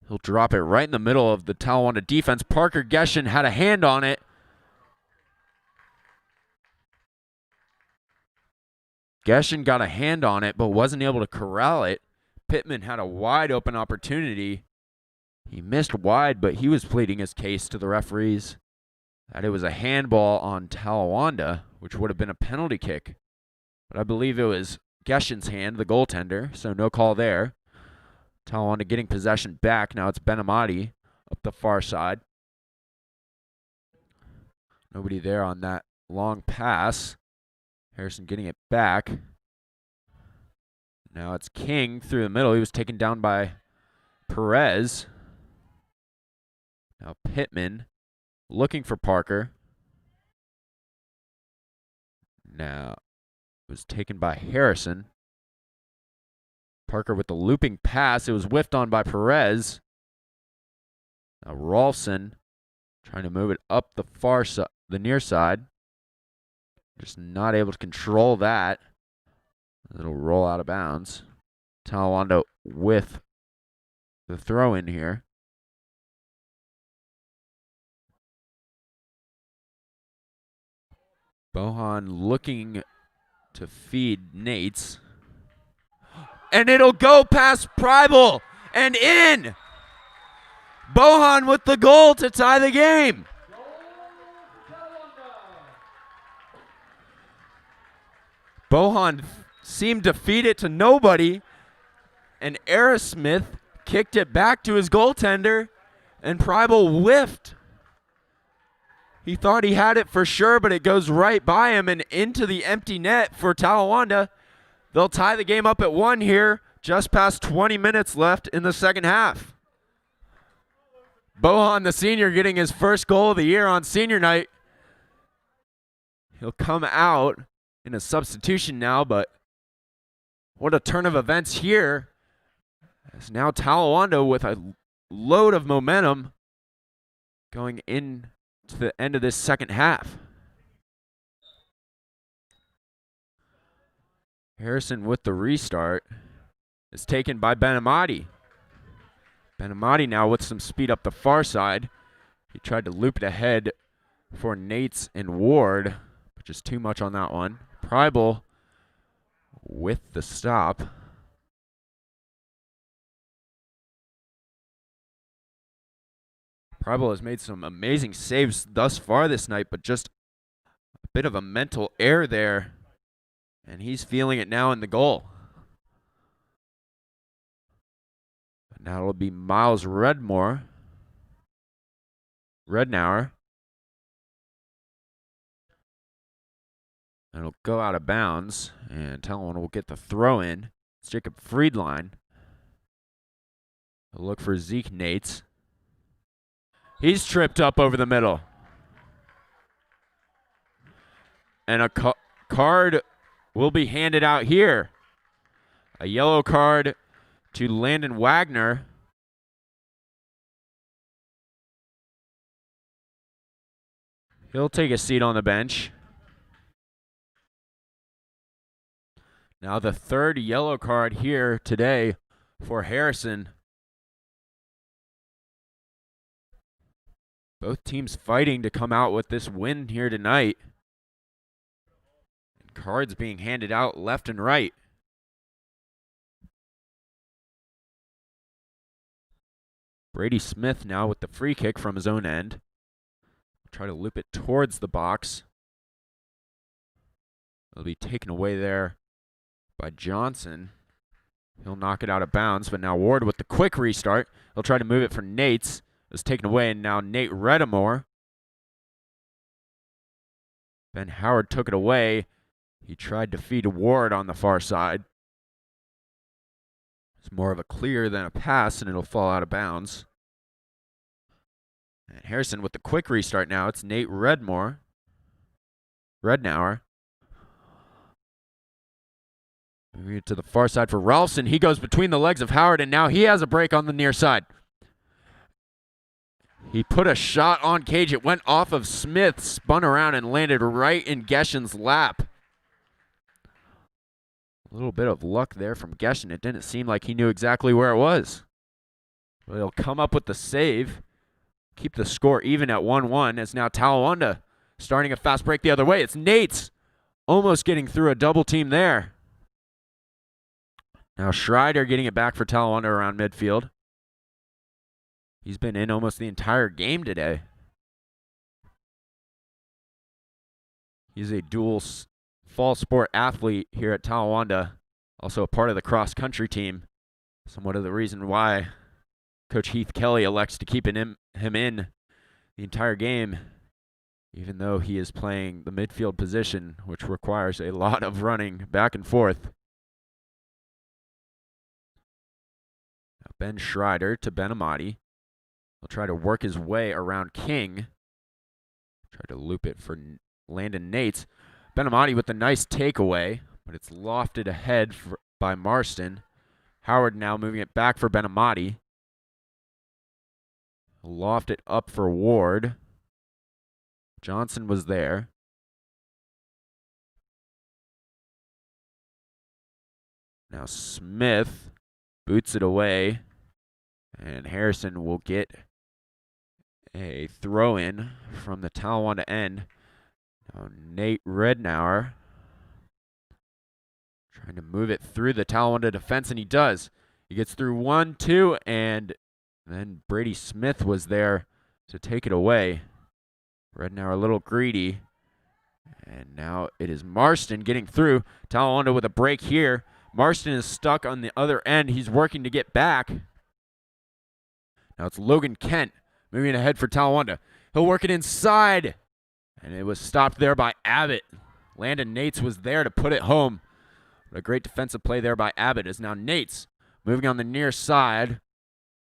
He'll drop it right in the middle of the Talawanda defense. Parker Geshin had a hand on it. Geshin got a hand on it, but wasn't able to corral it. Pittman had a wide open opportunity. He missed wide, but he was pleading his case to the referees that it was a handball on Talawanda, which would have been a penalty kick. But I believe it was Geshin's hand, the goaltender, so no call there. Talawanda getting possession back. Now it's Benamati up the far side. Nobody there on that long pass. Harrison getting it back. Now it's King through the middle. He was taken down by Perez. Now Pittman looking for Parker. Now it was taken by Harrison. Parker with the looping pass. It was whiffed on by Perez. Now Rolfson trying to move it up the far side, the near side. Just not able to control that. It'll roll out of bounds. Talawanda with the throw in here. Bohan looking to feed Nates. And it'll go past Preibel and in. Bohan with the goal to tie the game. Bohan seemed to feed it to nobody, and Aerosmith kicked it back to his goaltender, and Preibel whiffed. He thought he had it for sure, but it goes right by him and into the empty net for Talawanda. They'll tie the game up at 1 here, just past 20 minutes left in the second half. Bohan, the senior, getting his first goal of the year on senior night. He'll come out in a substitution now, but what a turn of events here. As now Talawanda with a load of momentum going in to the end of this second half. Harrison with the restart is taken by Benamati. Benamati now with some speed up the far side. He tried to loop it ahead for Nates and Ward, but just too much on that one. Preibel with the stop. Preibel has made some amazing saves thus far this night, but just a bit of a mental error there, and he's feeling it now in the goal. But now it'll be Miles Rednauer. And it'll go out of bounds, and Talawanda will get the throw in. It's Jacob Friedline. He'll look for Zeke Nates. He's tripped up over the middle. And a card will be handed out here. A yellow card to Landon Wagner. He'll take a seat on the bench. Now the third yellow card here today for Harrison. Both teams fighting to come out with this win here tonight. And cards being handed out left and right. Brady Smith now with the free kick from his own end. Try to loop it towards the box. It'll be taken away there by Johnson. He'll knock it out of bounds, but now Ward with the quick restart. He'll try to move it for Nates. It was taken away, and now Nate Redmore. Ben Howard took it away. He tried to feed Ward on the far side. It's more of a clear than a pass, and it'll fall out of bounds. And Harrison with the quick restart now. It's Nate Rednauer. Moving it to the far side for Ralston. He goes between the legs of Howard, and now he has a break on the near side. He put a shot on cage. It went off of Smith, spun around, and landed right in Geshin's lap. A little bit of luck there from Geshin. It didn't seem like he knew exactly where it was. He'll come up with the save. Keep the score even at 1-1 as now Talawanda starting a fast break the other way. It's Nates almost getting through a double team there. Now Schreider getting it back for Talawanda around midfield. He's been in almost the entire game today. He's a dual fall sport athlete here at Talawanda, also a part of the cross-country team. Somewhat of the reason why Coach Heath Kelly elects to keep him in the entire game, even though he is playing the midfield position, which requires a lot of running back and forth. Now Ben Schreider to Ben Amati. He'll try to work his way around King. Try to loop it for Landon Nates. Ben Amati with a nice takeaway, but it's lofted ahead by Marston. Howard now moving it back for Ben Amati. Loft it up for Ward. Johnson was there. Now Smith boots it away. And Harrison will get a throw-in from the Talawanda end. Now Nate Rednauer trying to move it through the Talawanda defense, and he does. He gets through 1, 2, and then Brady Smith was there to take it away. Rednauer a little greedy. And now it is Marston getting through. Talawanda with a break here. Marston is stuck on the other end. He's working to get back. Now it's Logan Kent moving ahead for Talawanda. He'll work it inside. And it was stopped there by Abbott. Landon Nates was there to put it home. What a great defensive play there by Abbott is now Nates moving on the near side.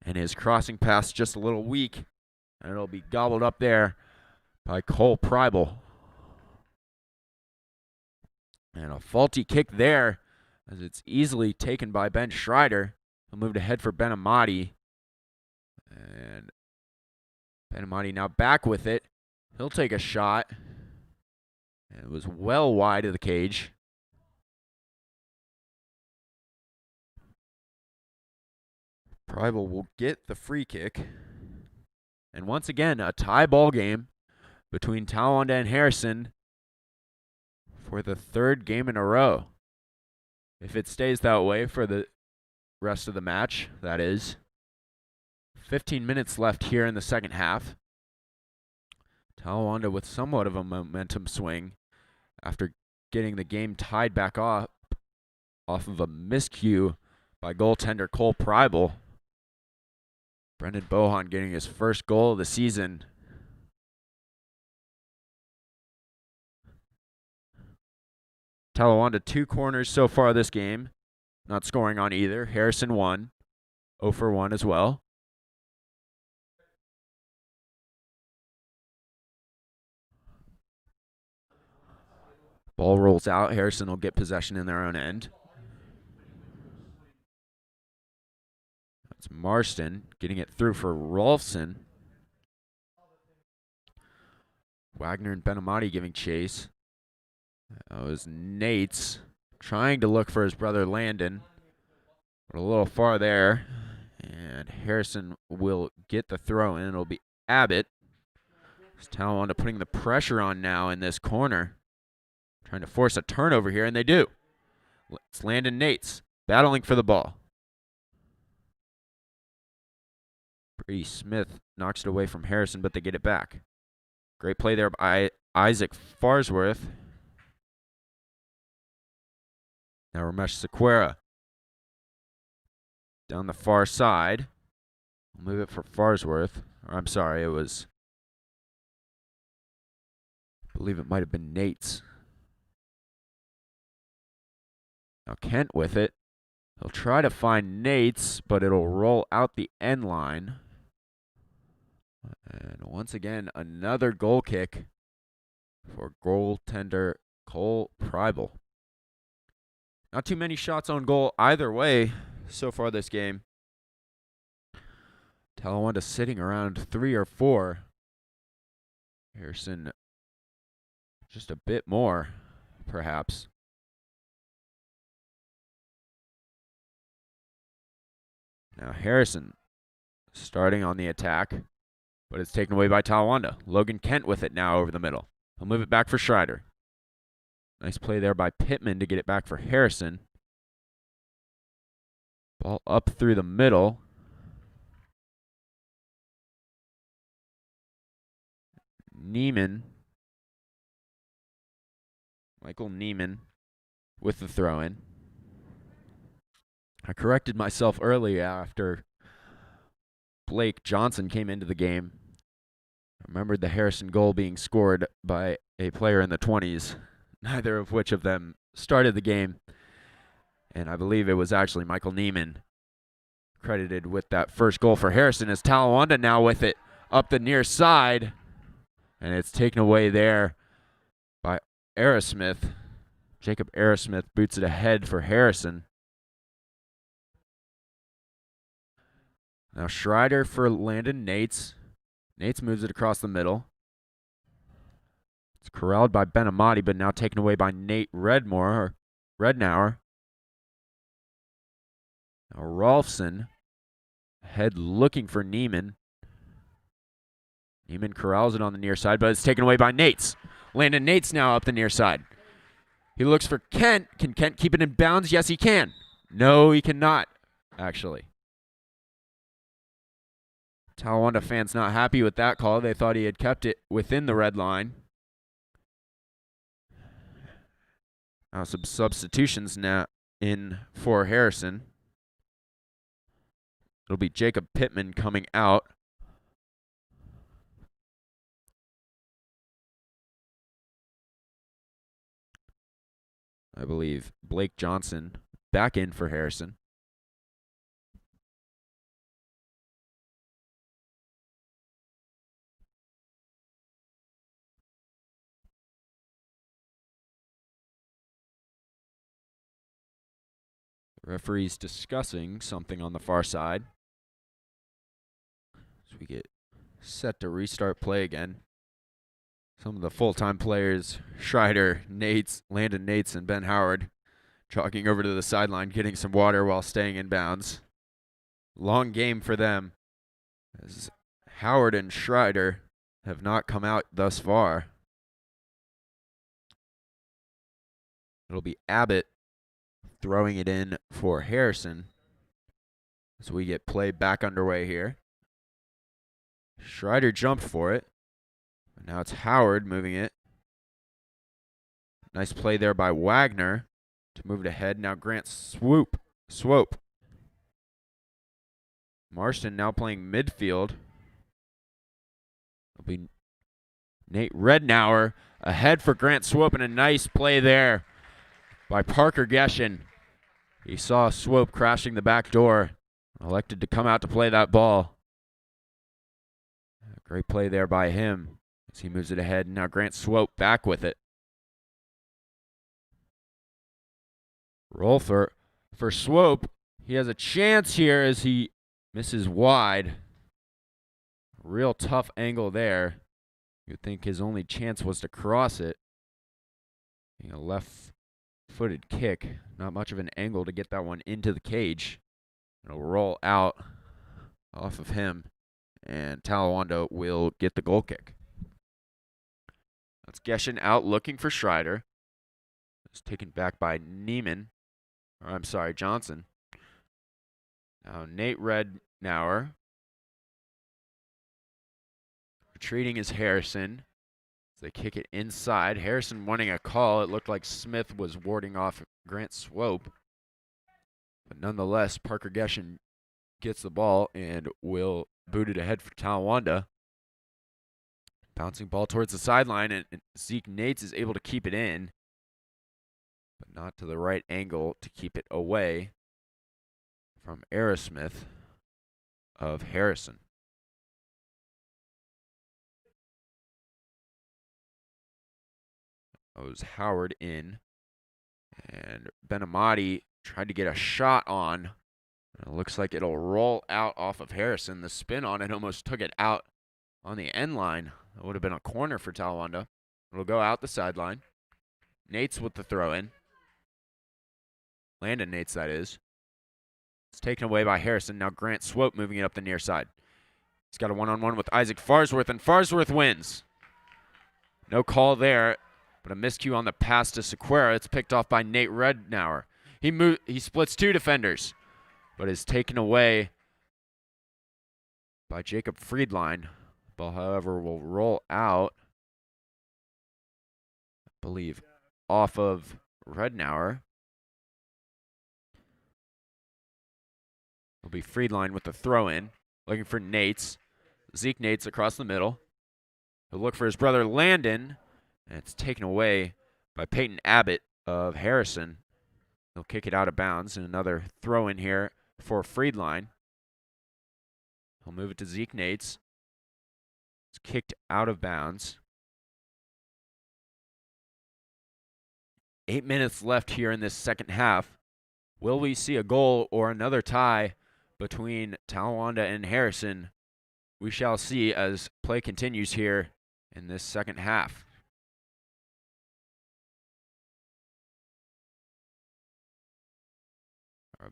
And his crossing pass just a little weak. And it'll be gobbled up there by Cole Preibel. And a faulty kick there as it's easily taken by Ben Schreider. He'll move ahead for Ben Amati. And Ben Amati now back with it. He'll take a shot. And it was well wide of the cage. Preibel will get the free kick. And once again, a tie ball game between Talawanda and Harrison for the third game in a row. If it stays that way for the rest of the match, that is. 15 minutes left here in the second half. Talawanda with somewhat of a momentum swing after getting the game tied back off of a miscue by goaltender Cole Preibel. Brendan Bohan getting his first goal of the season. Talawanda 2 corners so far this game. Not scoring on either. Harrison 1. 0 for 1 as well. Ball rolls out. Harrison will get possession in their own end. That's Marston getting it through for Rolfson. Wagner and Ben Amati giving chase. That was Nates trying to look for his brother Landon. But a little far there. And Harrison will get the throw in. It'll be Abbott. It's Talawanda putting the pressure on now in this corner. Trying to force a turnover here, and they do. It's Landon Nates battling for the ball. Brady Smith knocks it away from Harrison, but they get it back. Great play there by Isaac Farsworth. Now Ramesh Sequeira. Down the far side. We'll move it for Farsworth. I'm sorry, it was, I believe it might have been Nates. Now Kent with it. He'll try to find Nates, but it'll roll out the end line. And once again, another goal kick for goaltender Cole Preibel. Not too many shots on goal either way so far this game. Talawanda sitting around 3 or 4. Harrison just a bit more, perhaps. Now Harrison starting on the attack, but it's taken away by Talawanda. Logan Kent with it now over the middle. He'll move it back for Schreider. Nice play there by Pittman to get it back for Harrison. Ball up through the middle. Neiman. Michael Neiman with the throw-in. I corrected myself earlier after Blake Johnson came into the game. I remembered the Harrison goal being scored by a player in the 20s, neither of which of them started the game. And I believe it was actually Michael Neiman credited with that first goal for Harrison, as Talawanda now with it up the near side. And it's taken away there by Aerosmith. Jacob Aerosmith boots it ahead for Harrison. Now Schreider for Landon Nates. Nates moves it across the middle. It's corralled by Benamati, but now taken away by Nate Rednauer. Now Rolfson ahead looking for Neiman. Neiman corrals it on the near side, but it's taken away by Nates. Landon Nates now up the near side. He looks for Kent. Can Kent keep it in bounds? Yes, he can. No, he cannot, actually. Talawanda fans not happy with that call. They thought he had kept it within the red line. Now some substitutions now in for Harrison. It'll be Jacob Pittman coming out. I believe Blake Johnson back in for Harrison. The referee's discussing something on the far side. So we get set to restart play again. Some of the full-time players, Schreider, Nates, Landon Nates, and Ben Howard, jogging over to the sideline, getting some water while staying in bounds. Long game for them, as Howard and Schreider have not come out thus far. It'll be Abbott throwing it in for Harrison as we get play back underway here. Schreider jumped for it. Now it's Howard moving it. Nice play there by Wagner to move it ahead. Now Grant Swope. Marston now playing midfield. It'll be Nate Rednauer ahead for Grant Swope, and a nice play there by Parker Geshin. He saw Swope crashing the back door. Elected to come out to play that ball. Great play there by him as he moves it ahead. Now Grant Swope back with it. Roll for Swope. He has a chance here as he misses wide. Real tough angle there. You'd think his only chance was to cross it. Being a left-footed kick. Not much of an angle to get that one into the cage. It'll roll out off of him, and Talawanda will get the goal kick. That's Geshin out looking for Schreider. It's taken back by Johnson. Now Nate Rednauer. Retreating is Harrison. They kick it inside. Harrison wanting a call. It looked like Smith was warding off Grant Swope. But nonetheless, Parker Geshin gets the ball and will boot it ahead for Talawanda. Bouncing ball towards the sideline, and Zeke Nates is able to keep it in, but not to the right angle to keep it away from Aerosmith of Harrison. That was Howard in, and Benamati tried to get a shot on. It looks like it'll roll out off of Harrison. The spin on it almost took it out on the end line. That would have been a corner for Talawanda. It'll go out the sideline. Nates with the throw in. Landon Nates, that is. It's taken away by Harrison. Now Grant Swope moving it up the near side. He's got a one-on-one with Isaac Farsworth, and Farsworth wins. No call there, but a miscue on the pass to Sequeira. It's picked off by Nate Rednauer. He splits two defenders, but is taken away by Jacob Friedline. Ball, however, will roll out, I believe, off of Rednauer. It'll be Friedline with the throw-in, looking for Nates. Zeke Nates across the middle. He'll look for his brother Landon, and it's taken away by Peyton Abbott of Harrison. He'll kick it out of bounds, and another throw-in here for Friedline. He'll move it to Zeke Nates. It's kicked out of bounds. 8 minutes left here in this second half. Will we see a goal or another tie between Talawanda and Harrison? We shall see as play continues here in this second half.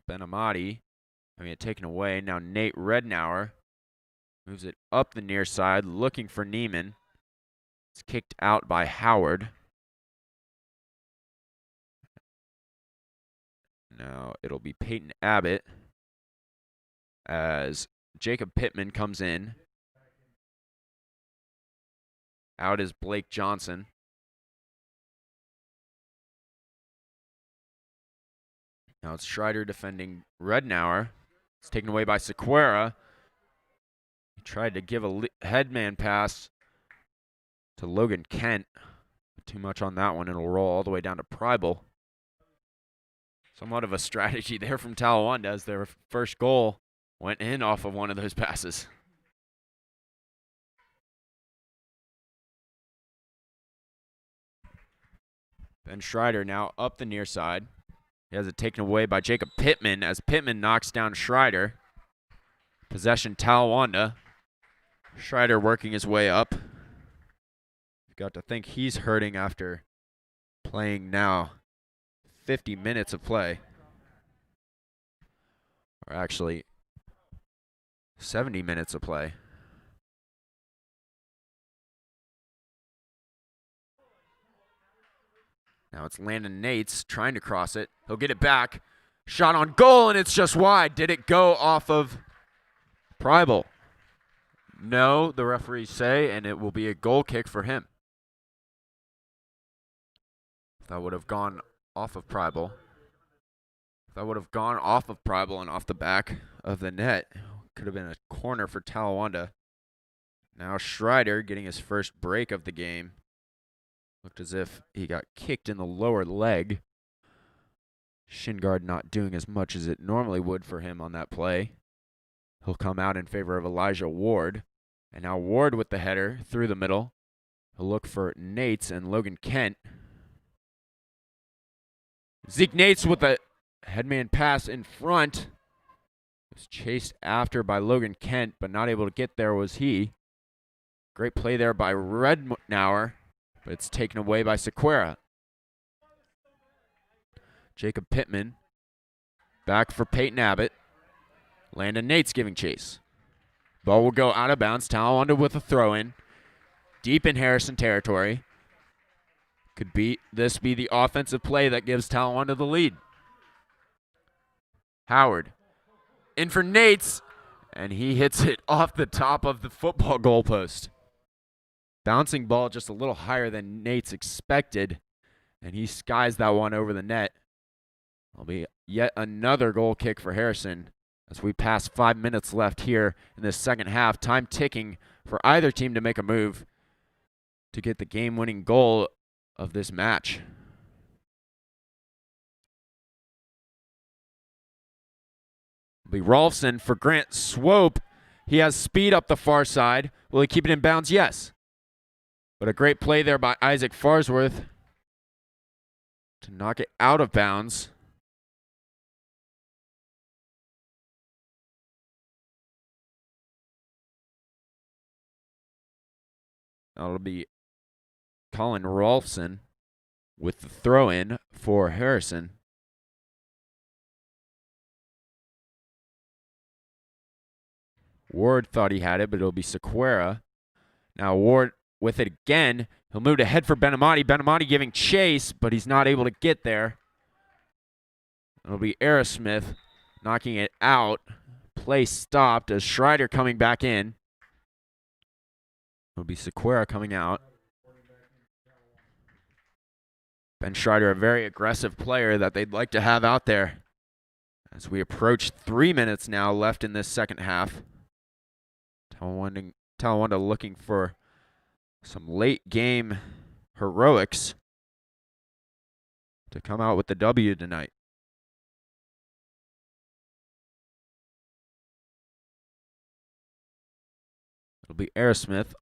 Benamati having it taken away. Now Nate Rednauer moves it up the near side, looking for Neiman. It's kicked out by Howard. Now it'll be Peyton Abbott as Jacob Pittman comes in. Out is Blake Johnson. Now it's Schreider defending Rednauer. It's taken away by Sequeira. He tried to give a headman pass to Logan Kent. Too much on that one. It'll roll all the way down to Preibel. Somewhat of a strategy there from Talawanda as their first goal went in off of one of those passes. Ben Schreider now up the near side. He has it taken away by Jacob Pittman as Pittman knocks down Schreider. Possession Talawanda. Schreider working his way up. You've got to think he's hurting after playing now 50 minutes of play. Or actually, 70 minutes of play. Now it's Landon Nates trying to cross it. He'll get it back. Shot on goal, and it's just wide. Did it go off of Preibel? No, the referees say, and it will be a goal kick for him. That would have gone off of Preibel. That would have gone off of Preibel and off the back of the net. Could have been a corner for Talawanda. Now Schreider getting his first break of the game. Looked as if he got kicked in the lower leg. Shin guard not doing as much as it normally would for him on that play. He'll come out in favor of Elijah Ward. And now Ward with the header through the middle. He'll look for Nates and Logan Kent. Zeke Nates with a headman pass in front. Was chased after by Logan Kent, but not able to get there was he. Great play there by Rednauer, but it's taken away by Sequeira. Jacob Pittman back for Peyton Abbott. Landon Nates giving chase. Ball will go out of bounds. Talawanda with a throw-in. Deep in Harrison territory. Could this be the offensive play that gives Talawanda the lead? Howard in for Nates, and he hits it off the top of the football goalpost. Bouncing ball just a little higher than Nates expected, and he skies that one over the net. It'll be yet another goal kick for Harrison as we pass 5 minutes left here in this second half. Time ticking for either team to make a move to get the game-winning goal of this match. It'll be Rolfson for Grant Swope. He has speed up the far side. Will he keep it in bounds? Yes. But a great play there by Isaac Farsworth to knock it out of bounds. That'll be Colin Rolfson with the throw-in for Harrison. Ward thought he had it, but it'll be Sequeira. Now Ward with it again. He'll move to head for Benamati. Benamati giving chase, but he's not able to get there. It'll be Aerosmith knocking it out. Play stopped as Schreider coming back in. It'll be Sequeira coming out. Ben Schreider, a very aggressive player that they'd like to have out there. As we approach 3 minutes now left in this second half. Talawanda looking for some late game heroics to come out with the W tonight. It'll be Aerosmith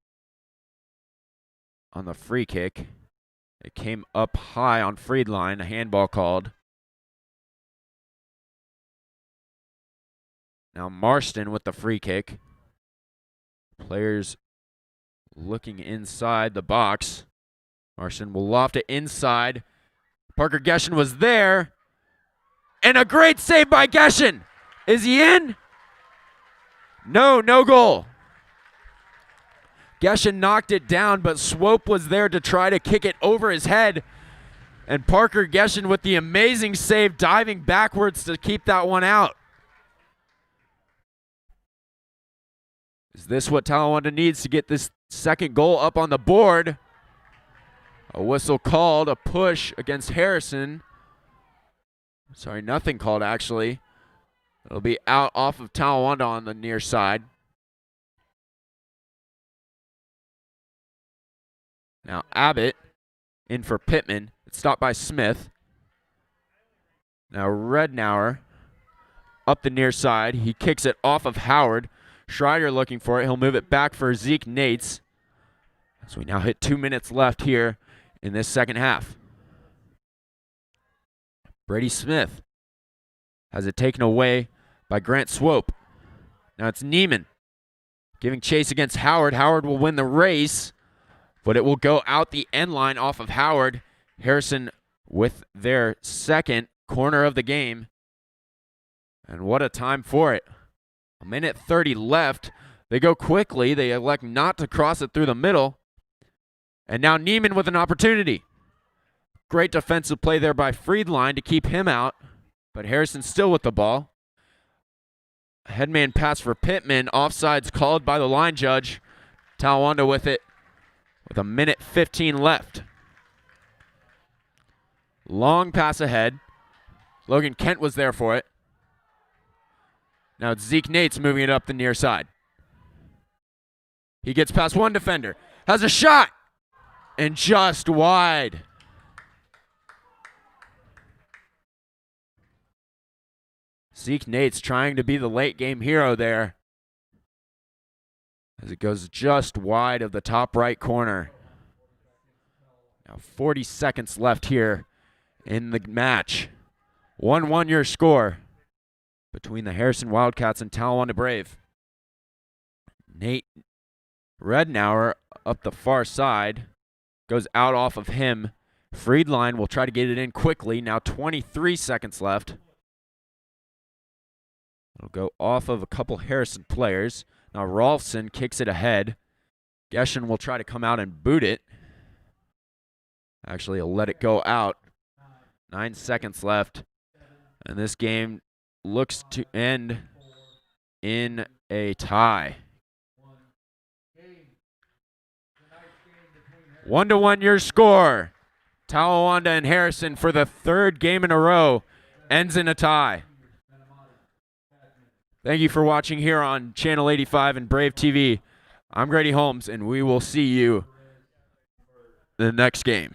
on the free kick. It came up high on Friedline, a handball called. Now Marston with the free kick. Players looking inside the box. Marston will loft it inside. Parker Geshen was there. And a great save by Geshen. Is he in? No goal. Geshen knocked it down, but Swope was there to try to kick it over his head. And Parker Geshen with the amazing save, diving backwards to keep that one out. Is this what Talawanda needs to get this second goal up on the board? A whistle called, a push against Harrison. Sorry, nothing called actually. It'll be out off of Talawanda on the near side. Now Abbott in for Pittman. It's stopped by Smith. Now Rednauer up the near side. He kicks it off of Howard. Schreider looking for it. He'll move it back for Zeke Nates. So we now hit 2 minutes left here in this second half. Brady Smith has it taken away by Grant Swope. Now it's Neiman giving chase against Howard. Howard will win the race, but it will go out the end line off of Howard. Harrison with their second corner of the game. And what a time for it. 1:30 left. They go quickly. They elect not to cross it through the middle. And now Neiman with an opportunity. Great defensive play there by Friedline to keep him out. But Harrison still with the ball. Headman pass for Pittman. Offsides called by the line judge. Talawanda with it with 1:15 left. Long pass ahead. Logan Kent was there for it. Now it's Zeke Nates moving it up the near side. He gets past one defender. Has a shot. And just wide. Zeke Nates trying to be the late game hero there. As it goes just wide of the top right corner. Now 40 seconds left here in the match. 1-1 your score between the Harrison Wildcats and Talawanda Brave. Nate Rednauer up the far side. Goes out off of him. Friedline will try to get it in quickly. Now 23 seconds left. It'll go off of a couple Harrison players. Now Rolfson kicks it ahead. Geshen will try to come out and boot it. Actually, he'll let it go out. 9 seconds left. And this game looks to end in a tie. 1-1 your score. Talawanda and Harrison for the third game in a row ends in a tie. Thank you for watching here on Channel 85 and Brave TV. I'm Grady Holmes, and we will see you in the next game.